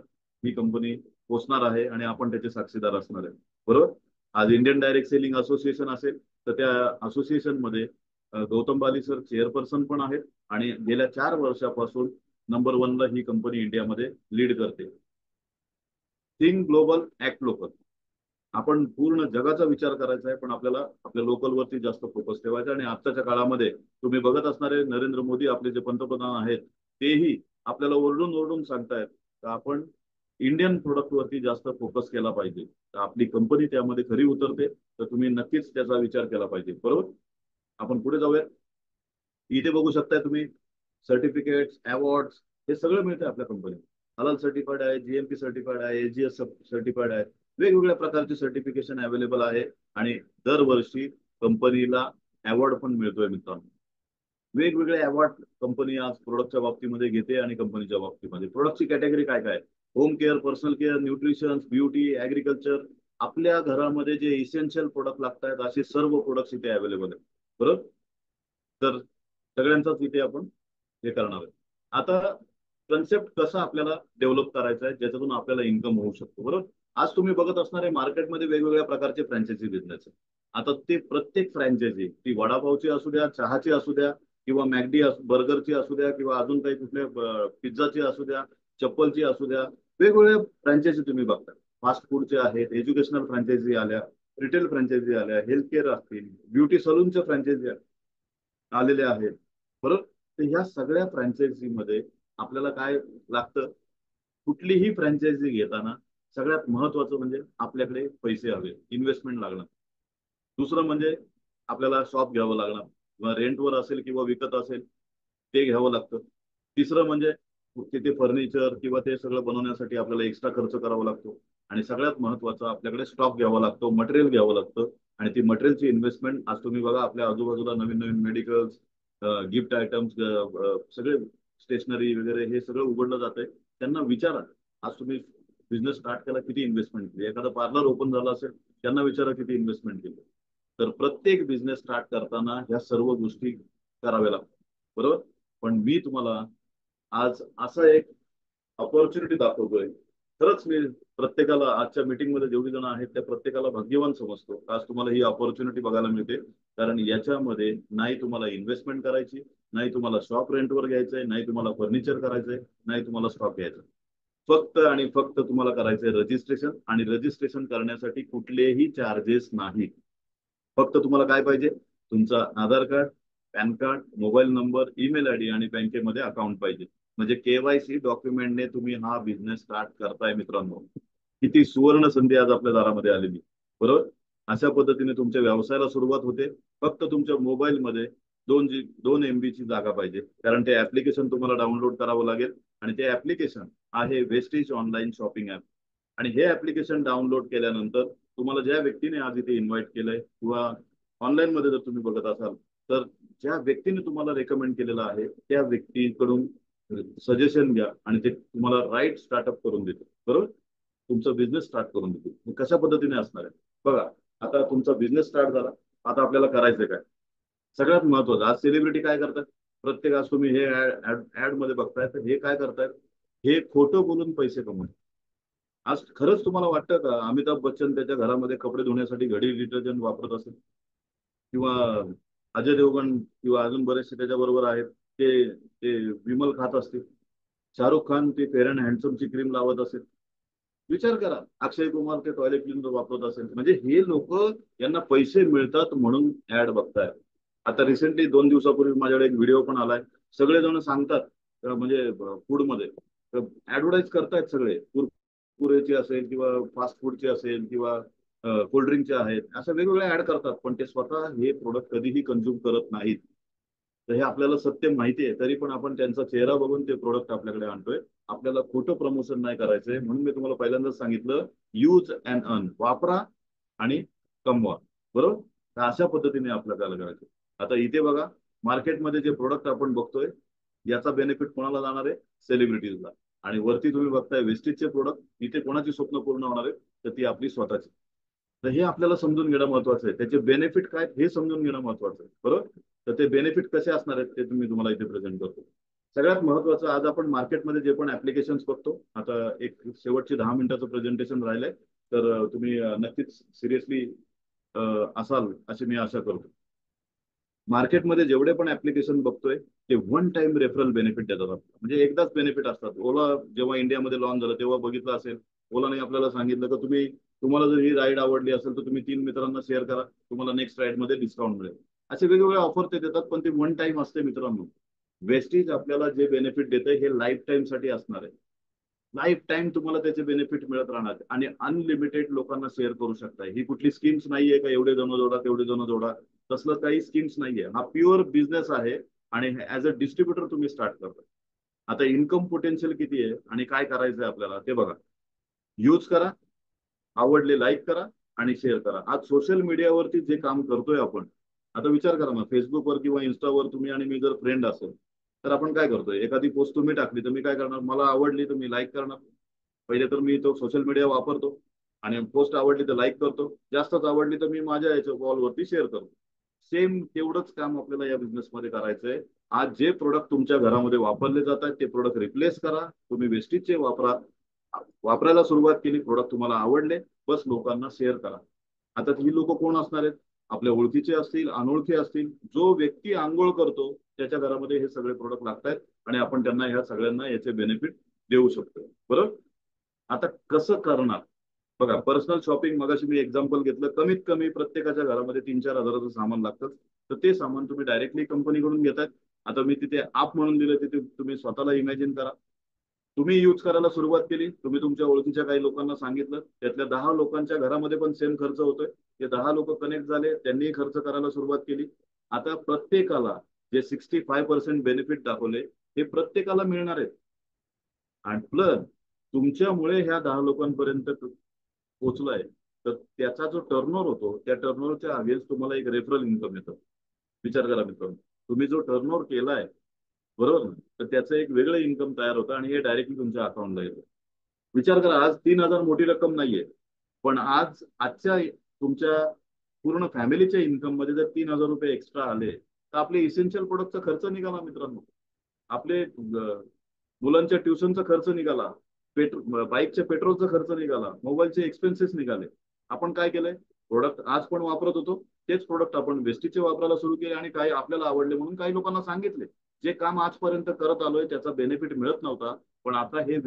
ही कंपनी पोहोचणार आहे आणि आपण त्याचे साक्षीदार असणार आहे. बरोबर, आज इंडियन डायरेक्ट सेलिंग असोसिएशन असेल तर त्या असोसिएशन मध्ये गौतम बाली सर चेअरपर्सन पण आहेत आणि गेल्या 4 वर्षापासून नंबर 1 ला ही कंपनी इंडियामध्ये लीड करते. Think global act local. आपण पूर्ण जगाचा विचार करायचा आहे पण आपल्याला आपल्या लोकलवरती जास्त फोकस ठेवायचा. आणि आताच्या काळामध्ये तुम्ही बघत असणारे नरेंद्र मोदी आपले जे पंतप्रधान आहेत, तेही आपल्याला ओरडून ओरडून सांगतायत तर आपण इंडियन प्रोडक्टवरती जास्त फोकस केला पाहिजे. तर आपली कंपनी त्यामध्ये खरी उतरते तर तुम्ही नक्कीच त्याचा विचार केला पाहिजे. बरोबर, आपण पुढे जाऊया. इथे बघू शकताय तुम्ही सर्टिफिकेट्स, अवॉर्ड्स हे सगळं मिळतं आपल्या कंपनीत. हलाल सर्टिफाईड आहे, जीएमपी सर्टिफाईड आहे, एजीएस सर्टिफाईड आहे, वेगवेगळ्या प्रकारचे सर्टिफिकेशन अवेलेबल आहे. आणि दरवर्षी कंपनीला अवॉर्ड पण मिळतोय मित्रांनो. वेगवेगळे अवॉर्ड कंपनी आज प्रोडक्टच्या बाबतीमध्ये घेते. आणि कंपनीच्या बाबतीमध्ये प्रोडक्टची कॅटेगरी काय काय, home care, personal care, nutrition, beauty, agriculture, आपल्या घरामध्ये जे इसेन्शियल प्रोडक्ट लागतात असे सर्व प्रोडक्ट्स इथे अवेलेबल आहेत. बरोबर, तर सगळ्यांचाच इथे आपण हे करणार आहे. आता कन्सेप्ट कसा आपल्याला डेव्हलप करायचा आहे ज्याच्यातून आपल्याला इन्कम होऊ शकतो. बरोबर, आज तुम्ही बघत असणारे मार्केटमध्ये वेगवेगळ्या प्रकारचे फ्रँचायझी बिझनेस आहे. आता ते प्रत्येक फ्रँचायझी, ती वडापावची असू द्या, चहाची असू द्या, किंवा मॅकडी बर्गरची असू द्या, किंवा अजून काही कुठल्या पिझ्झाची असू द्या, चप्पलची असू द्या, वेगवेगळ्या फ्रँचायझी तुम्ही बघता. फास्ट फूडचे आहेत, एज्युकेशनल फ्रँचायझी आल्या, रिटेल फ्रँचायझी आल्या, हेल्थ केअर असतील, ब्युटी सलूनच्या फ्रँचायझी आलेल्या आहेत. बरोबर, तर ह्या सगळ्या फ्रँचायझीमध्ये आपल्याला काय लागतं, कुठलीही फ्रँचायझी घेताना सगळ्यात महत्वाचं म्हणजे आपल्याकडे पैसे हवे, इन्व्हेस्टमेंट लागणार. दुसरं म्हणजे आपल्याला शॉप घ्यावं लागणार, किंवा रेंटवर असेल किंवा विकत असेल ते घ्यावं लागतं. तिसरं म्हणजे तिथे फर्निचर किंवा ते सगळं बनवण्यासाठी आपल्याला एक्स्ट्रा खर्च करावा लागतो. आणि सगळ्यात महत्वाचं आपल्याकडे स्टॉक घ्यावा लागतो, मटेरियल घ्यावं लागतं. आणि ती मटेरियलची इन्व्हेस्टमेंट आज तुम्ही बघा आपल्या आजूबाजूला नवीन नवीन मेडिकल्स, गिफ्ट आयटम्स, सगळे स्टेशनरी वगैरे हे सगळं उघडलं जातंय. त्यांना विचारा, आज तुम्ही बिझनेस स्टार्ट केला किती इन्व्हेस्टमेंट केली, एखादा पार्लर ओपन झाला असेल त्यांना विचारा किती इन्व्हेस्टमेंट केली. तर प्रत्येक बिझनेस स्टार्ट करताना ह्या सर्व गोष्टी कराव्या लागतात. बरोबर, पण मी तुम्हाला आज असा एक ऑपॉर्च्युनिटी दाखवतोय खरंच मी प्रत्येकाला आजच्या मीटिंगमध्ये जेवढी जण आहेत त्या प्रत्येकाला भाग्यवान समजतो. आज तुम्हाला ही ऑपॉर्च्युनिटी बघायला मिळते. कारण याच्यामध्ये नाही तुम्हाला इन्व्हेस्टमेंट करायची, नाही तुम्हाला शॉप रेंटवर घ्यायचंय, नाही तुम्हाला फर्निचर करायचंय, नाही तुम्हाला स्टॉक घ्यायचा. फक्त आणि फक्त तुम्हाला करायचंय रजिस्ट्रेशन, आणि रजिस्ट्रेशन करण्यासाठी कुठलेही चार्जेस नाहीत. फक्त तुम्हाला काय पाहिजे? तुमचा Aadhaar card, PAN card, mobile number, email ID आणि बँकेमध्ये अकाउंट पाहिजे. म्हणजे केवायसी डॉक्युमेंटने तुम्ही हा बिझनेस स्टार्ट करताय मित्रांनो. किती सुवर्ण संधी आज आपल्या दारामध्ये आलेली, बरोबर? अशा पद्धतीने तुमच्या व्यवसायाला सुरुवात होते. फक्त तुमच्या मोबाईलमध्ये 2 MB ची जागा पाहिजे, कारण ते ऍप्लिकेशन तुम्हाला डाउनलोड करावं लागेल. आणि ते ऍप्लिकेशन आहे वेस्टेज ऑनलाईन शॉपिंग ऍप. आणि हे ऍप्लिकेशन डाउनलोड केल्यानंतर तुम्हाला ज्या व्यक्तीने आज इथे इन्व्हाइट केलंय, किंवा ऑनलाईन मध्ये जर तुम्ही बघत असाल, तर ज्या व्यक्तीने तुम्हाला रेकमेंड केलेलं आहे त्या व्यक्तीकडून सजेशन घ्या, आणि ते तुम्हाला राईट स्टार्टअप करून देते, बरोबर? तुमचा बिझनेस स्टार्ट करून देते. कशा पद्धतीने असणार आहे बघा. आता तुमचा बिझनेस स्टार्ट झाला. आता आपल्याला करायचं काय? सगळ्यात महत्वाचं, आज सेलिब्रिटी काय करतात? प्रत्येक, आज तुम्ही हे ऍड मध्ये बघताय, तर हे काय करतायत? हे खोटं बोलून पैसे कमवतात. आज खरंच तुम्हाला वाटतं का अमिताभ बच्चन त्याच्या घरामध्ये कपडे धुण्यासाठी घडी डिटर्जंट वापरत असेल? किंवा अजय देवगण किंवा अजून बरेचसे त्याच्याबरोबर आहेत, ते ते विमल खात असतील? शाहरुख खान ते फेअर अँड हँडसमची क्रीम लावत असेल? विचार करा. अक्षय कुमार ते टॉयलेट क्लीनर वापरत असेल? म्हणजे हे लोक, यांना पैसे मिळतात म्हणून ऍड बघताय. आता रिसेंटली 2 दिवसापूर्वी माझ्याकडे एक व्हिडिओ पण आलाय. सगळेजण सांगतात, म्हणजे फूडमध्ये ऍडव्हर्टाईज करतायत सगळे, कुरकुरेची असेल किंवा फास्ट फूडची असेल किंवा कोल्ड्रिंकचे आहेत, अशा वेगवेगळ्या ऍड करतात. पण ते स्वतः हे प्रोडक्ट कधीही कन्झ्युम करत नाहीत. तर हे आपल्याला सत्य माहिती आहे, तरी पण आपण त्यांचा चेहरा बघून ते प्रोडक्ट आपल्याकडे आणतोय. आपल्याला खोटं प्रमोशन नाही करायचंय, म्हणून मी तुम्हाला पहिल्यांदाच सांगितलं, यूज अँड अर्न, वापरा आणि कमवा, बरोबर? तर अशा पद्धतीने आपल्याला करायचं. आता इथे बघा, मार्केटमध्ये जे प्रोडक्ट आपण बघतोय, याचा बेनिफिट कोणाला जाणार आहे? सेलिब्रिटीजला. आणि वरती तुम्ही बघताय वेस्टेजचे प्रोडक्ट, इथे कोणाची स्वप्न पूर्ण होणार आहे? तर ती आपली स्वतःची. तर हे आपल्याला समजून घेणं महत्वाचं आहे. त्याचे बेनिफिट काय हे समजून घेणं महत्वाचं आहे, बरोबर? तर ते बेनिफिट कसे असणार आहेत ते तुम्हाला इथे प्रेझेंट करतो. सगळ्यात महत्वाचं, आज आपण मार्केटमध्ये जे पण ऍप्लिकेशन्स बघतो, आता एक शेवटचे 10 मिनिटाचं प्रेझेंटेशन राहिलंय, तर तुम्ही नक्कीच सिरियसली असाल अशी मी आशा करतो. मार्केटमध्ये जेवढे पण ऍप्लिकेशन बघतोय, ते वन टाइम रेफरल बेनिफिट देतात आपल्याला. म्हणजे एकदाच बेनिफिट असतात. ओला जेव्हा इंडियामध्ये लॉन्च झालं तेव्हा बघितलं असेल, ओलाने आपल्याला सांगितलं की तुम्हाला जर ही राईड आवडली असेल तर तुम्ही 3 मित्रांना शेअर करा, तुम्हाला नेक्स्ट राईड मध्ये डिस्काउंट मिळेल. असे वेगवेगळे ऑफर ते देतात, पण ते वन टाइम असते मित्रांनो. वेस्टीज आपल्याला जे बेनिफिट देते हे लाईफ टाइम साठी असणार आहे. लाईफ टाइम तुम्हाला त्याचे बेनिफिट मिळत राहणार, आणि अनलिमिटेड लोकांना शेअर करू शकताय. ही कुठली स्कीम्स नाहीये का एवढे जण जोडा तेवढे जण जोडा, तसलं काही स्कीम्स नाहीये. हा प्युअर बिझनेस आहे, आणि ऍज अ डिस्ट्रीब्युटर तुम्ही स्टार्ट करता. आता इन्कम पोटेन्शियल किती आहे आणि काय करायचंय आपल्याला ते बघा. यूज करा, आवडले लाईक करा, आणि शेअर करा. आज सोशल मीडियावरती जे काम करतोय आपण, आता विचार करा ना, फेसबुकवर किंवा इन्स्टावर तुम्ही आणि मी जर फ्रेंड असेल, तर आपण काय करतोय? एखादी पोस्ट तुम्ही टाकली तर मी काय करणार? मला आवडली तर मी लाईक करणार. पहिले तर मी तो सोशल मीडिया वापरतो, आणि पोस्ट आवडली तर लाईक करतो, जास्तच आवडली तर मी माझ्या याच्या वॉलवरती शेअर करतो. सेम तेवढंच काम आपल्याला या बिझनेसमध्ये करायचंय. आज जे प्रोडक्ट तुमच्या घरामध्ये वापरले जात आहेत ते प्रोडक्ट रिप्लेस करा. तुम्ही वेस्टीजचे वापरा. वापरायला सुरुवात केली, प्रोडक्ट तुम्हाला आवडले, बस लोकांना शेअर करा. आता ही लोक कोण असणार आहेत? आपल्या ओळखीचे असतील, अनोळखी असतील. जो व्यक्ती आंघोळ करतो त्याच्या घरामध्ये हे सगळे प्रोडक्ट लागतात, आणि आपण त्यांना ह्या सगळ्यांना याचे बेनिफिट देऊ शकतो, बरोबर? आता कसं करणार? बघा, पर्सनल शॉपिंग मगाशी मी एक्झाम्पल घेतलं, कमीत कमी प्रत्येकाच्या घरामध्ये 3-4 हजाराचं सामान लागतं. तर ते सामान तुम्ही डायरेक्टली कंपनीकडून घेताय. आता मी तिथे आप म्हणून दिलं, तिथे तुम्ही स्वतःला इमॅजिन करा. तुम्ही यूज करायला सुरुवात केली, तुम्ही तुमच्या ओळखीच्या काही लोकांना सांगितलं, त्यातल्या 10 लोकांच्या घरामध्ये पण सेम खर्च होतोय. ते 10 लोक कनेक्ट झाले, त्यांनी खर्च करायला सुरुवात केली. आता प्रत्येकाला जे 65% बेनिफिट दाखवले, हे प्रत्येकाला मिळणार आहेत. आणि प्लस तुमच्यामुळे ह्या 10 लोकांपर्यंत पोहोचलाय, तर त्याचा जो टर्नओव्हर होतो, त्या टर्नओव्हरच्या अगेन्स्ट तुम्हाला एक रेफरल इन्कम येतं. विचार करा मित्रांनो, तुम्ही जो टर्नओव्हर केलाय, बरोबर ना, तर त्याचं एक वेगळं इन्कम तयार होतं, आणि हे डायरेक्टली तुमच्या अकाउंटला येतं. विचार करा, आज 3,000 मोठी रक्कम नाहीये, पण आजच्या तुमच्या पूर्ण फॅमिलीच्या इन्कम मध्ये जर 3,000 रुपये एक्स्ट्रा आले, तर आपले इसेन्शियल प्रोडक्टचा खर्च निघाला मित्रांनो. आपले मुलांच्या ट्युशनचा खर्च निघाला. बाईकचे पेट्रोलचा खर्च निघाला, मोबाईलचे एक्सपेन्सेस निघाले. आपण काय केलंय, प्रोडक्ट आज पण वापरत होतो, तेच प्रोडक्ट आपण वेस्टीचे वापरायला सुरू केले आणि काही आपल्याला आवडले म्हणून काही लोकांना सांगितले. जे काम आजपर्यंत करत आलोय त्याचा बेनिफिट मिळत नव्हता, पण आता हे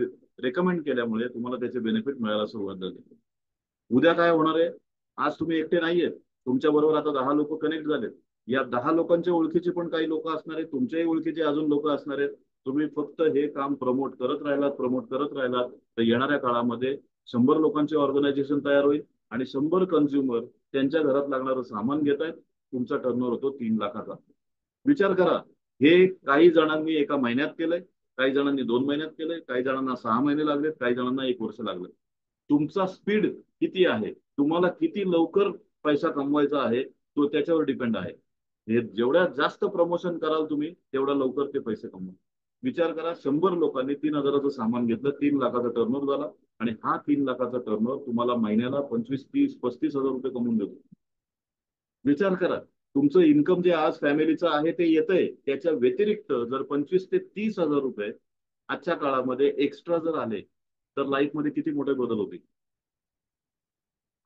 रेकमेंड केल्यामुळे तुम्हाला त्याचे बेनिफिट मिळायला सुरुवात झाली. उद्या काय होणार आहे, आज तुम्ही एकटे नाहीये, तुमच्या बरोबर आता 10 लोक कनेक्ट झालेत. या 10 लोकांच्या ओळखीचे पण काही लोक असणार आहेत, तुमच्याही ओळखीचे अजून लोक असणार आहेत. तुम्ही फक्त हे काम प्रमोट करत राहिलात, तर येणाऱ्या काळामध्ये 100 लोकांचे ऑर्गनायझेशन तयार होईल आणि 100 कन्झ्युमर त्यांच्या घरात लागणारं सामान घेत आहेत. तुमचा टर्नओव्हर होतो 3 लाखाचा. विचार करा, हे काही जणांनी एका महिन्यात केलंय, काही जणांनी 2 महिन्यात केलंय, काही जणांना 6 महिने लागलेत, काही जणांना 1 वर्ष लागलं. तुमचा स्पीड किती आहे, तुम्हाला किती लवकर पैसा कमवायचा आहे, तो त्याच्यावर डिपेंड आहे. हे जेवढ्या जास्त प्रमोशन कराल तुम्ही तेवढ्या लवकर ते पैसे कमवा. विचार करा, 100 लोकांनी 3,000चं सामान घेतलं, 3 लाखाचा टर्नओव्हर झाला आणि हा 3 लाखाचा टर्नओव्हर तुम्हाला महिन्याला 25, 30, 35 हजार रुपये कमवून देतो. विचार करा, तुमचं इन्कम जे आज फॅमिलीचं आहे ते येतंय, त्याच्या व्यतिरिक्त जर 25 ते 30 हजार रुपये आजच्या काळामध्ये एक्स्ट्रा जर आले, तर लाईफमध्ये किती मोठे बदल होतील.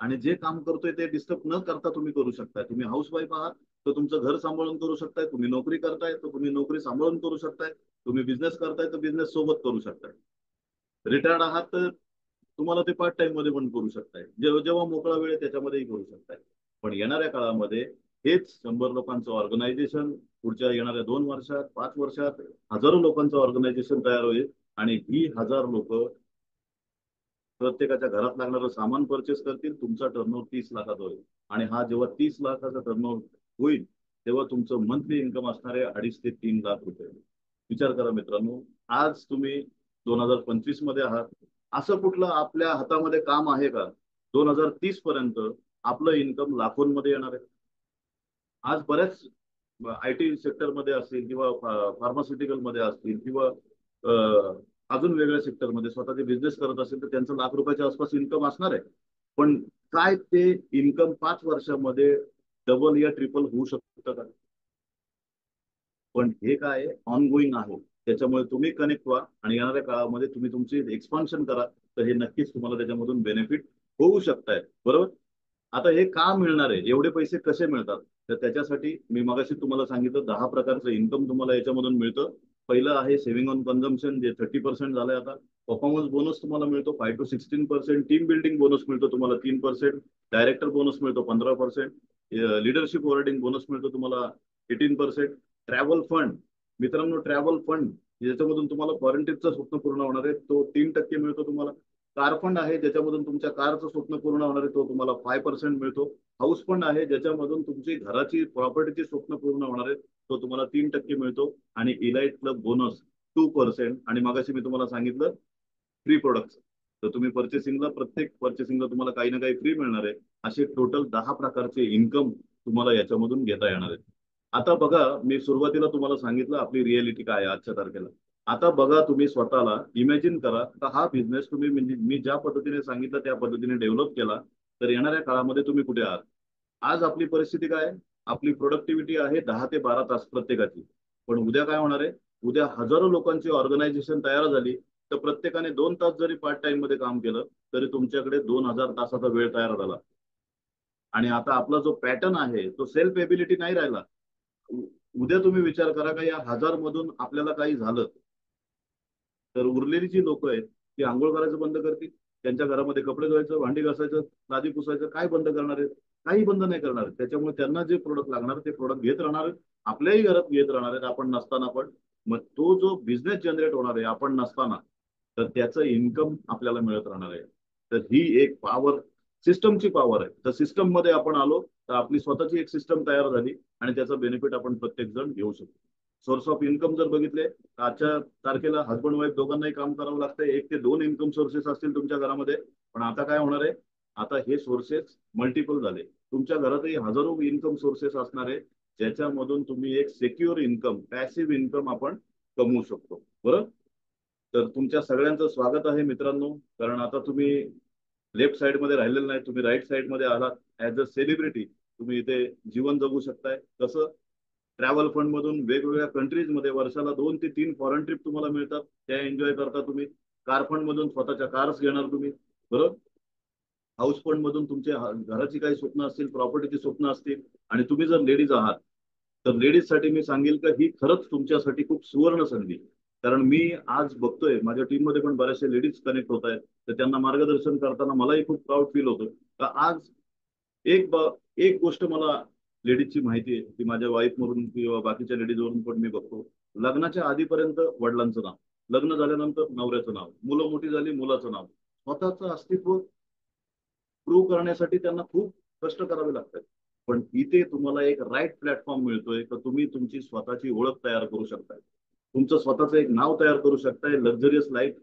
आणि जे काम करतोय ते डिस्टर्ब न करता तुम्ही करू शकताय. तुम्ही हाऊस वाईफ आहात तर तुमचं घर सांभाळून करू शकताय, तुम्ही नोकरी करताय तर तुम्ही नोकरी सांभाळून करू शकताय, तुम्ही बिझनेस करताय तर बिझनेस सोबत करू शकताय, रिटायर्ड आहात तर तुम्हाला ते पार्ट टाइम मध्ये पण करू शकताय, जेव्हा जेव्हा मोकळा वेळ आहे त्याच्यामध्येही करू शकताय. पण येणाऱ्या काळामध्ये हेच 100 लोकांचं ऑर्गनायझेशन पुढच्या येणाऱ्या 2 वर्षात 5 वर्षात हजारो लोकांचं ऑर्गनायझेशन तयार होईल आणि ही 1000 लोक प्रत्येकाच्या घरात लागणारं सामान परचेस करतील. तुमचा टर्नओव्हर 30 लाखाचा होईल आणि हा जेव्हा 30 लाखाचा टर्नओव्हर होईल तेव्हा तुमचं मंथली इन्कम असणार आहे 2.5 ते 3 लाख रुपये. विचार करा मित्रांनो, आज तुम्ही 2025 मध्ये आहात, असं कुठलं आपल्या हातामध्ये काम आहे का 2030 पर्यंत आपलं इन्कम लाखोंमध्ये येणार आहे. आज बऱ्याच आय टी सेक्टरमध्ये असतील किंवा फार्मास्युटिकल मध्ये असतील किंवा अजून वेगळ्या सेक्टरमध्ये स्वतःचे बिझनेस करत असेल तर त्यांचं लाख रुपयाच्या आसपास इन्कम असणार आहे. पण काय ते इन्कम 5 वर्षामध्ये डबल या ट्रिपल होऊ शकतं का? पण हे काय ऑन गोईंग आहे. त्याच्यामुळे तुम्ही कनेक्ट व्हा आणि येणाऱ्या काळामध्ये तुम्ही तुमची एक्सपान्शन करा, तर हे नक्कीच तुम्हाला त्याच्यामधून बेनिफिट होऊ शकताय. बरोबर. आता हे का मिळणार आहे, एवढे पैसे कसे मिळतात, तर त्याच्यासाठी मी मगाशी तुम्हाला सांगितलं 10 प्रकारचं इन्कम तुम्हाला याच्यामधून मिळतं. पहिलं आहे सेव्हिंग ऑन कन्झम्पशन, जे 30% झालंय आता. परफॉर्मन्स बोनस तुम्हाला मिळतो 5 to 16%. टीम बिल्डिंग बोनस मिळतो तुम्हाला 3%. डायरेक्टर बोनस मिळतो 15%. लिडरशिप ओव्हरडिंग बोनस मिळतो तुम्हाला 18%. ट्रॅव्हल फंड, मित्रांनो ट्रॅव्हल फंड ज्याच्यामधून तुम्हाला फॉरेन ट्रिपचं स्वप्न पूर्ण होणार आहे तो 3% मिळतो तुम्हाला. कार फंड आहे ज्याच्यामधून तुमच्या कारचं स्वप्न पूर्ण होणार आहे तो तुम्हाला 5% मिळतो. हाऊस फंड आहे ज्याच्यामधून तुमची घराची प्रॉपर्टीची स्वप्न पूर्ण होणार आहे तो तुम्हाला 3% मिळतो. आणि इलाइट क्लब बोनस 2%. आणि मगाशी मी तुम्हाला सांगितलं फ्री प्रोडक्ट्स, तर तुम्ही परचेसिंगला प्रत्येक परचेसिंगला तुम्हाला काही ना काही फ्री मिळणार आहे. असे टोटल 10 प्रकारचे इन्कम तुम्हाला याच्यामधून घेता येणार आहे. आता बघा, मी सुरुवातीला तुम्हाला सांगितलं आपली रिअलिटी काय आहे आजच्या तारखेला. आता बघा, तुम्ही स्वतःला इमॅजिन करा का हा बिझनेस तुम्ही म्हणजे मी ज्या पद्धतीने सांगितलं त्या पद्धतीने डेव्हलप केला, तर येणाऱ्या काळामध्ये तुम्ही कुठे आहात. आज आपली परिस्थिती काय आहे, आपली प्रोडक्टिव्हिटी आहे 10 ते 12 तास प्रत्येकाची. पण उद्या काय होणार आहे, उद्या हजारो लोकांची ऑर्गनायझेशन तयार झाली, तर प्रत्येकाने 2 तास जरी पार्ट टाइम मध्ये काम केलं तरी तुमच्याकडे 2000 तासाचा वेळ तयार झाला. आणि आता आपला जो पॅटर्न आहे तो सेल्फ एबिलिटी नाही राहिला. उद्या तुम्ही विचार करा का या 1000 मधून आपल्याला काही झालं, तर उरलेली जी लोक आहेत ती आंघोळ करायचं बंद करतील, त्यांच्या घरामध्ये कपडे धुवायचं, भांडी घासायचं, लादी पुसायचं काय बंद करणार आहेत? काही बंद नाही करणार आहेत. त्याच्यामुळे त्यांना जे प्रोडक्ट लागणार ते प्रोडक्ट घेत राहणार आहेत, आपल्याही घरात घेत राहणार आहेत आपण नसताना पण. मग तो जो बिझनेस जनरेट होणार आहे आपण नसताना, तर त्याचं इन्कम आपल्याला मिळत राहणार आहे. तर ही एक पॉवर, सिस्टमची पॉवर आहे. तर सिस्टम मध्ये आपण आलो तर आपली स्वतःची एक सिस्टम तयार झाली आणि त्याचा बेनिफिट आपण प्रत्येक जण घेऊ शकतो. सोर्स ऑफ इन्कम जर बघितले, आजच्या तारखेला हजबंड वाईफ दोघांनाही काम करावं लागतंय. 1 ते 2 इन्कम सोर्सेस असतील तुमच्या घरामध्ये. पण आता काय होणार आहे, आता हे सोर्सेस मल्टिपल झाले. तुमच्या घरातही हजारो इन्कम सोर्सेस असणार आहे, ज्याच्यामधून तुम्ही एक सेक्युअर इन्कम, पॅसिव्ह इन्कम आपण कमवू शकतो. बरोबर. तर तुमच्या सगळ्यांचं स्वागत आहे मित्रांनो, कारण आता तुम्ही लेफ्ट साइड मध्ये राहिलेलं नाही, तुम्ही राईट साइड मध्ये आलात. ऍज अ सेलिब्रिटी तुम्ही इथे जीवन जगू शकताय. कसं, ट्रॅव्हल फंड मधून वेगवेगळ्या कंट्रीज मध्ये वर्षाला 2 ते 3 फॉरेन ट्रिप तुम्हाला मिळतात, त्या एन्जॉय करता तुम्ही. कार फंड मधून स्वतःच्या कार्स घेणार तुम्ही, बरोबर. हाऊस फंड मधून तुमच्या घराची काही स्वप्न असतील, प्रॉपर्टीची स्वप्न असतील, आणि तुम्ही जर लेडीज आहात तर लेडीज साठी मी सांगेल का ही खरंच तुमच्यासाठी खूप सुवर्ण संधी. कारण मी आज बघतोय माझ्या टीम मध्ये पण बऱ्याचशा लेडीज कनेक्ट होत आहेत, तर त्यांना मार्गदर्शन करताना मलाही खूप प्राऊड फील होतं का आज एक गोष्ट मला लेडीजची माहिती आहे की माझ्या वाईफ वरून किंवा बाकीच्या लेडीज वरून पण मी बघतो, लग्नाच्या आधीपर्यंत वडिलांचं नाव, लग्न झाल्यानंतर नवऱ्याचं नाव, मुलं मोठी झाली मुलाचं नाव, स्वतःचं अस्तित्व प्रूव्ह करण्यासाठी त्यांना खूप कष्ट करावे लागतात. पण इथे तुम्हाला एक राईट प्लॅटफॉर्म मिळतोय तर तुम्ही तुमची स्वतःची ओळख तयार करू शकताय, तुमचं स्वतःचं एक नाव तयार करू शकताय, लक्झरियस लाईफ,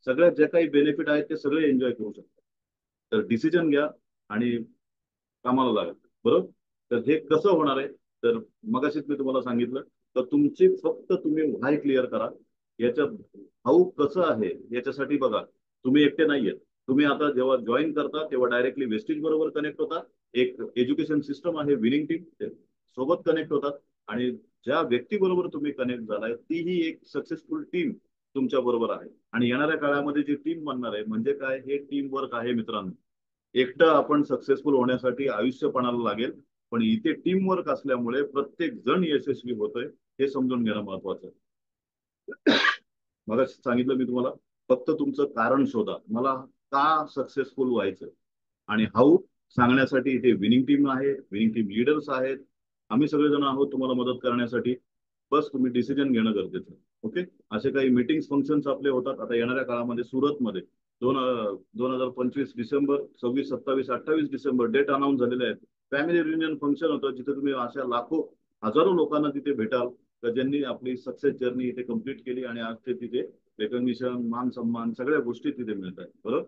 सगळ्या जे काही बेनिफिट आहेत ते सगळे एन्जॉय करू शकताय. तर डिसिजन घ्या आणि कामाला लागा, बरोबर. तर हे कसं होणार आहे, तर मगाशीच मी तुम्हाला सांगितलं, तर तुमची फक्त तुम्ही व्हाय क्लिअर करा. याच्यात हाऊ कसं आहे याच्यासाठी बघा, तुम्ही एकटे नाहीये. तुम्ही आता जेव्हा जॉईन करता तेव्हा डायरेक्टली वेस्टिज बरोबर कनेक्ट होता, एक एज्युकेशन सिस्टम आहे विनिंग टीम सोबत कनेक्ट होतात, आणि ज्या व्यक्ती बरोबर तुम्ही कनेक्ट झालाय तीही एक सक्सेसफुल टीम तुमच्या बरोबर आहे. आणि येणाऱ्या काळामध्ये जी टीम बनणार आहे म्हणजे काय, हे टीम वर्क आहे मित्रांनो. एकटं आपण सक्सेसफुल होण्यासाठी आयुष्य पणाला लागेल, पण इथे टीम वर्क असल्यामुळे प्रत्येक जण यशस्वी होतोय हे समजून घेणं महत्वाचं आहे. मग सांगितलं मी तुम्हाला, फक्त तुमचं कारण शोधा, मला का सक्सेसफुल व्हायचं, आणि हाऊ सांगण्यासाठी इथे विनिंग टीम आहे, विनिंग टीम लीडर्स आहेत, आम्ही सगळेजण आहोत तुम्हाला मदत करण्यासाठी. बस तुम्ही डिसिजन घेणं गरजेचं आहे. ओके. असे काही मीटिंग्स फंक्शन्स आपले होतात आता येणाऱ्या काळामध्ये सुरतमध्ये 2025 डिसेंबर, 26, 27, 28 डिसेंबर डेट अनाऊन्स झालेले आहेत. फॅमिली रियुनियन फंक्शन होतं जिथे तुम्ही अशा लाखो हजारो लोकांना तिथे भेटाल तर ज्यांनी आपली सक्सेस जर्नी इथे कम्प्लीट केली, आणि आज ते तिथे रेकग्निशन, मान सन्मान सगळ्या गोष्टी तिथे मिळत आहेत, बरोबर.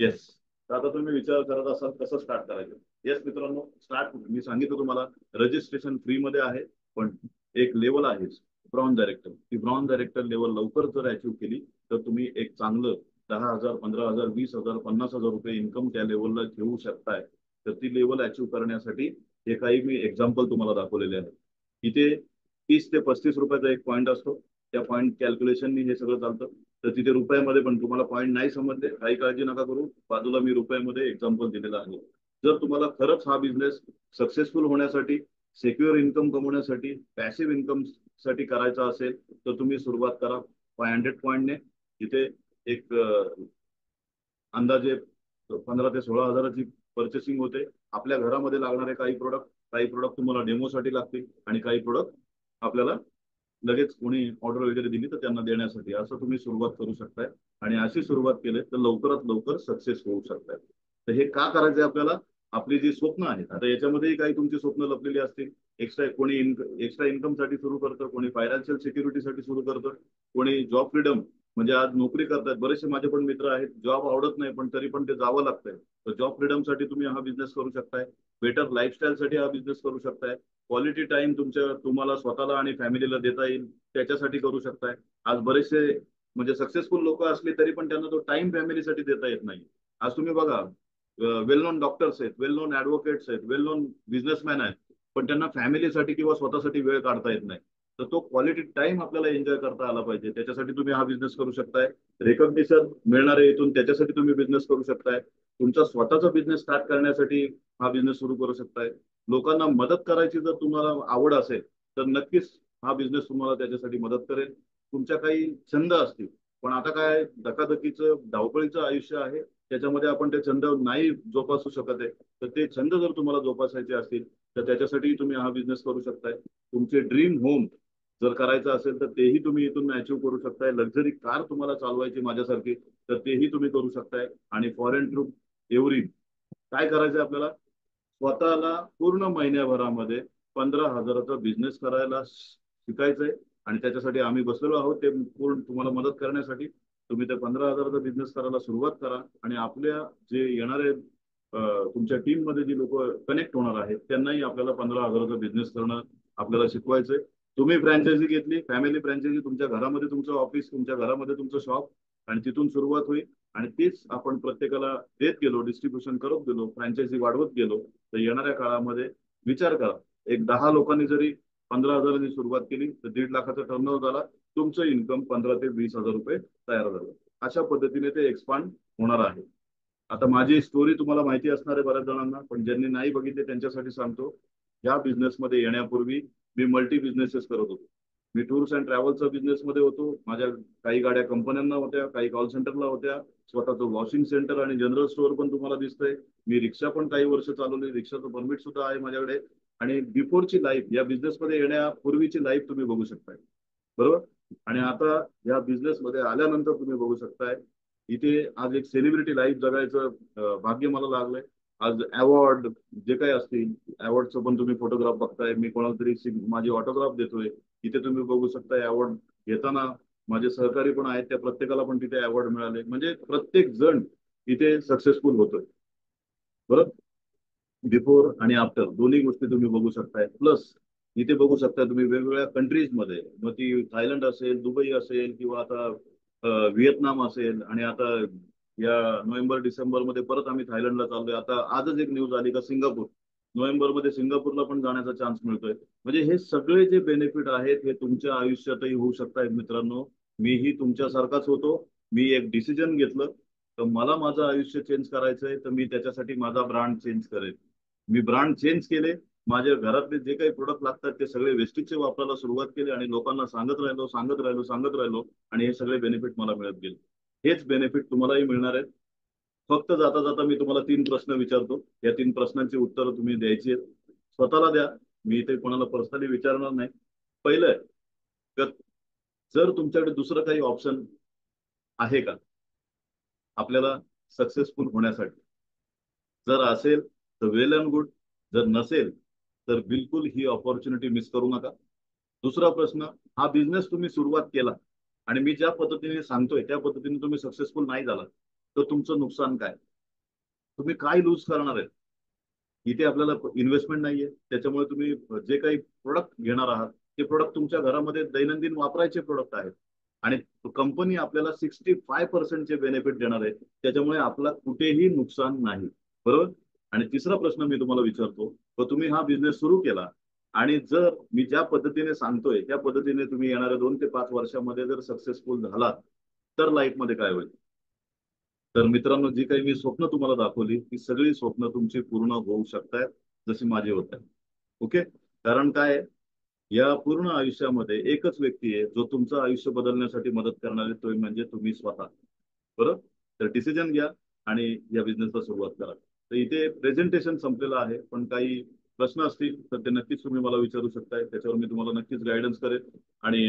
येस. तर आता तुम्ही विचार करत असाल कसं स्टार्ट करायचं. येस मित्रांनो, स्टार्ट मी सांगितलं तुम्हाला, रजिस्ट्रेशन फ्री मध्ये आहे, पण एक लेवल आहे ब्रॉन्झ डायरेक्टर. ती ब्रॉन्झ डायरेक्टर लेवल लवकर जर अचीव्ह केली तर तुम्ही एक चांगलं 10,000, 15,000, 20,000, 50,000 रुपये इन्कम त्या लेवलला घेऊ शकताय. तर ती लेवल अचीव्ह करण्यासाठी हे काही मी एक्झाम्पल तुम्हाला दाखवलेले आहे. इथे 30 ते 35 रुपयाचा एक पॉईंट असतो, त्या पॉईंट कॅल्क्युलेशननी हे सगळं चालतं. तर तिथे रुपयामध्ये पण तुम्हाला पॉईंट नाही समजले काही काळजी नका करू, बाजूला मी रुपयामध्ये एक्झाम्पल दिलेलं आहे. जर तुम्हाला खरंच हा बिझनेस सक्सेसफुल होण्यासाठी, सेक्युअर इन्कम कमवण्यासाठी, पॅसिव्ह इन्कम साठी करायचा असेल तर तुम्ही सुरुवात करा 500 पॉईंटने. तिथे एक अंदाजे 15 ते 16,000ची पर्चेसिंग होते. आपल्या घरामध्ये लागणारे काही प्रोडक्ट तुम्हाला डेमोसाठी लागतील, आणि काही प्रोडक्ट आपल्याला लगेच कोणी ऑर्डर वगैरे दिली तर त्यांना देण्यासाठी, असं तुम्ही सुरुवात करू शकताय. आणि अशी सुरुवात केली तर लवकरात लवकर सक्सेस होऊ शकताय. तर हे का करायचंय आपल्याला, आपली जी स्वप्न आहेत, आता याच्यामध्येही काही तुमची स्वप्न लपलेली असतील. एक्स्ट्रा इन्कमसाठी सुरू करतं, कोणी फायनान्शियल सिक्युरिटीसाठी सुरू करतं, कोणी जॉब फ्रीडम, म्हणजे आज नोकरी करतात बरेचसे माझे पण मित्र आहेत, जॉब आवडत नाही पण तरी पण ते जावं लागतंय, तर जॉब फ्रीडमसाठी तुम्ही हा बिझनेस करू शकताय. बेटर लाईफस्टाईलसाठी हा बिझनेस करू शकताय. क्वालिटी टाइम तुम्हाला स्वतःला आणि फॅमिलीला देता येईल त्याच्यासाठी करू शकताय. आज बरेचसे म्हणजे सक्सेसफुल लोक असले तरी पण त्यांना तो टाइम फॅमिलीसाठी देता येत नाही. आज तुम्ही बघा, वेल नोन डॉक्टर्स आहेत, वेल नोन ऍडव्होकेट्स आहेत, वेल नोन बिझनेसमॅन आहेत, पण त्यांना फॅमिलीसाठी किंवा स्वतःसाठी वेळ काढता येत नाही. तर तो क्वालिटी टाइम आपल्याला एन्जॉय करता आला पाहिजे, त्याच्यासाठी तुम्ही हा बिझनेस करू शकताय. रेकग्निशन मिळणार आहे इथून, त्याच्यासाठी तुम्ही बिझनेस करू शकताय. तुमचा स्वतःचा बिझनेस स्टार्ट करण्यासाठी हा बिझनेस सुरू करू शकताय. लोकांना मदत करायची जर तुम्हाला आवड असेल तर नक्कीच हा बिझनेस तुम्हाला त्याच्यासाठी मदत करेल. तुमच्या काही छंद असतील, पण आता काय धकाधकीचं धावपळीचं आयुष्य आहे, त्याच्यामध्ये आपण ते छंद नाही जोपासू शकत आहे. तर ते छंद जर तुम्हाला जोपासायचे असतील तर त्याच्यासाठी तुम्ही हा बिझनेस करू शकताय. तुमचे ड्रीम होम जर करायचं असेल तर तेही तुम्ही इथून अचीव्ह करू शकताय. लक्झरी कार तुम्हाला चालवायची माझ्यासारखी तर तेही तुम्ही करू शकताय. आणि फॉरेन ट्रूप एव्हरी काय करायचं आपल्याला, स्वतःला पूर्ण महिन्याभरामध्ये 15,000चा बिझनेस करायला शिकायचंय. आणि त्याच्यासाठी आम्ही बसलेलो आहोत ते पूर्ण तुम्हाला मदत करण्यासाठी. तुम्ही ते 15,000चा बिझनेस करायला सुरुवात करा, आणि आपल्या जे येणारे तुमच्या टीम मध्ये जी लोक कनेक्ट होणार आहेत त्यांनाही आपल्याला 15,000चा बिझनेस करणं आपल्याला शिकवायचंय. तुम्ही फ्रँचायझी घेतली, फॅमिली फ्रँचायझी, तुमच्या घरामध्ये तुमचं ऑफिस, तुमच्या घरामध्ये तुमचं शॉप, आणि तिथून सुरुवात होईल. आणि तीच आपण प्रत्येकाला देत गेलो, डिस्ट्रीब्युशन करत गेलो, फ्रँचायझी वाढवत गेलो, तर येणाऱ्या काळामध्ये विचार करा, एक 10 लोकांनी जरी 15,000नी सुरुवात केली तर 1.5 लाखाचा टर्नओव्हर झाला, तुमचं इन्कम 15 ते 20,000 रुपये तयार झालं. अशा पद्धतीने ते एक्सपांड होणार आहे. आता माझी स्टोरी तुम्हाला माहिती असणार आहे बऱ्याच जणांना, पण ज्यांनी नाही बघितले त्यांच्यासाठी सांगतो. या बिझनेसमध्ये येण्यापूर्वी मी मल्टी बिझनेसेस करत होतो. मी टूर्स अँड ट्रॅव्हलचा बिझनेसमध्ये होतो. माझ्या काही गाड्या कंपन्यांना होत्या, काही कॉल सेंटरला होत्या. स्वतःचं वॉशिंग सेंटर आणि जनरल स्टोअर पण तुम्हाला दिसतंय. मी रिक्षा पण काही वर्ष चालवली, रिक्षाचं परमिट सुद्धा आहे माझ्याकडे. आणि बिफोरची लाईफ, या बिझनेसमध्ये येण्यापूर्वीची लाईफ तुम्ही बघू शकताय, बरोबर. आणि आता या बिझनेसमध्ये आल्यानंतर तुम्ही बघू शकताय, इथे आज एक सेलिब्रिटी लाईफ जगायचं भाग्य मला लागलंय. आज अवॉर्ड जे काही असतील, अवॉर्डचं पण तुम्ही फोटोग्राफ बघताय. मी कोणाला तरी माझी ऑटोग्राफ देतोय. इथे तुम्ही बघू शकताय अवॉर्ड घेताना माझे सहकारी पण आहेत, त्या प्रत्येकाला पण तिथे अवॉर्ड मिळाले. म्हणजे प्रत्येक जण इथे सक्सेसफुल होतोय, बरोबर. बिफोर आणि आफ्टर दोन्ही गोष्टी तुम्ही बघू शकताय. प्लस इथे बघू शकता तुम्ही वेगवेगळ्या कंट्रीजमध्ये, मग ती थायलंड असेल, दुबई असेल, किंवा आता व्हिएतनाम असेल. आणि आता या नोव्हेंबर डिसेंबरमध्ये परत आम्ही थायलंडला चाललोय. आता आजच एक न्यूज आली का सिंगापूर, नोव्हेंबरमध्ये सिंगापूरला पण जाण्याचा चान्स मिळतोय. म्हणजे हे सगळे जे बेनिफिट आहेत हे तुमच्या आयुष्यातही होऊ शकतायत मित्रांनो. मीही तुमच्यासारखाच होतो. मी एक डिसिजन घेतलं, तर मला माझं आयुष्य चेंज करायचंय, तर मी त्याच्यासाठी माझा ब्रांड चेंज करेन. मी ब्रांड चेंज केले. माझ्या घरातले जे काही प्रोडक्ट लागतात ते सगळे वेस्टिजचे वापरायला सुरुवात केली, आणि लोकांना सांगत राहिलो. आणि हे सगळे बेनिफिट मला मिळत गेले. हेच बेनिफिट तुम्हालाही मिळणार आहेत. फक्त जाता जाता मी तुम्हाला 3 प्रश्न विचारतो. या 3 प्रश्नांची उत्तरं तुम्ही द्यायची आहेत. स्वतःला द्या. मी इथे कोणाला पर्सनली विचारणार नाही. पहिलं आहे, तर जर तुमच्याकडे दुसरं काही ऑप्शन आहे का आपल्याला सक्सेसफुल होण्यासाठी? जर असेल तर वेल अँड गुड. जर नसेल तर बिलकुल ही ऑपॉर्च्युनिटी मिस करू नका. दुसरा प्रश्न, हा बिझनेस तुम्ही सुरुवात केला आणि मी ज्या पद्धतीने सांगतोय त्या पद्धतीने तुम्ही सक्सेसफुल नाही झाला, तर तुमचं नुकसान काय? तुम्ही काय लूज करणार आहे? इथे आपल्याला इन्व्हेस्टमेंट नाहीये, त्याच्यामुळे तुम्ही जे काही प्रोडक्ट घेणार आहात ते प्रोडक्ट तुमच्या घरामध्ये दैनंदिन वापरायचे प्रोडक्ट आहेत. आणि कंपनी आपल्याला 65% बेनिफिट देणार आहे. त्याच्यामुळे आपला कुठेही नुकसान नाही, बरोबर. आणि तिसरा प्रश्न मी तुम्हाला विचारतो, तर तुम्ही हा बिझनेस सुरू केला आणि जर मी ज्या पद्धतीने सांगतोय त्या पद्धतीने तुम्ही येणाऱ्या 2 ते 5 वर्षामध्ये जर सक्सेसफुल झालात, तर लाईफमध्ये काय होईल? तर मित्रांनो, जी काही मी स्वप्न तुम्हाला दाखवली ती सगळी स्वप्न तुमची पूर्ण होऊ शकतात, जशी माझी होत आहे. ओके. कारण काय आहे, या पूर्ण आयुष्यामध्ये एकच व्यक्ती आहे जो तुमचं आयुष्य बदलण्यासाठी मदत करणार आहे, तो म्हणजे तुम्ही स्वतः, बरोबर. तर डिसिजन घ्या आणि या बिझनेसला सुरुवात करा. तर इथे प्रेझेंटेशन संपलेलं आहे, पण काही प्रश्न असतील तर ते नक्कीच तुम्ही मला विचारू शकताय. त्याच्यावर मी तुम्हाला नक्कीच गायडन्स करेन. आणि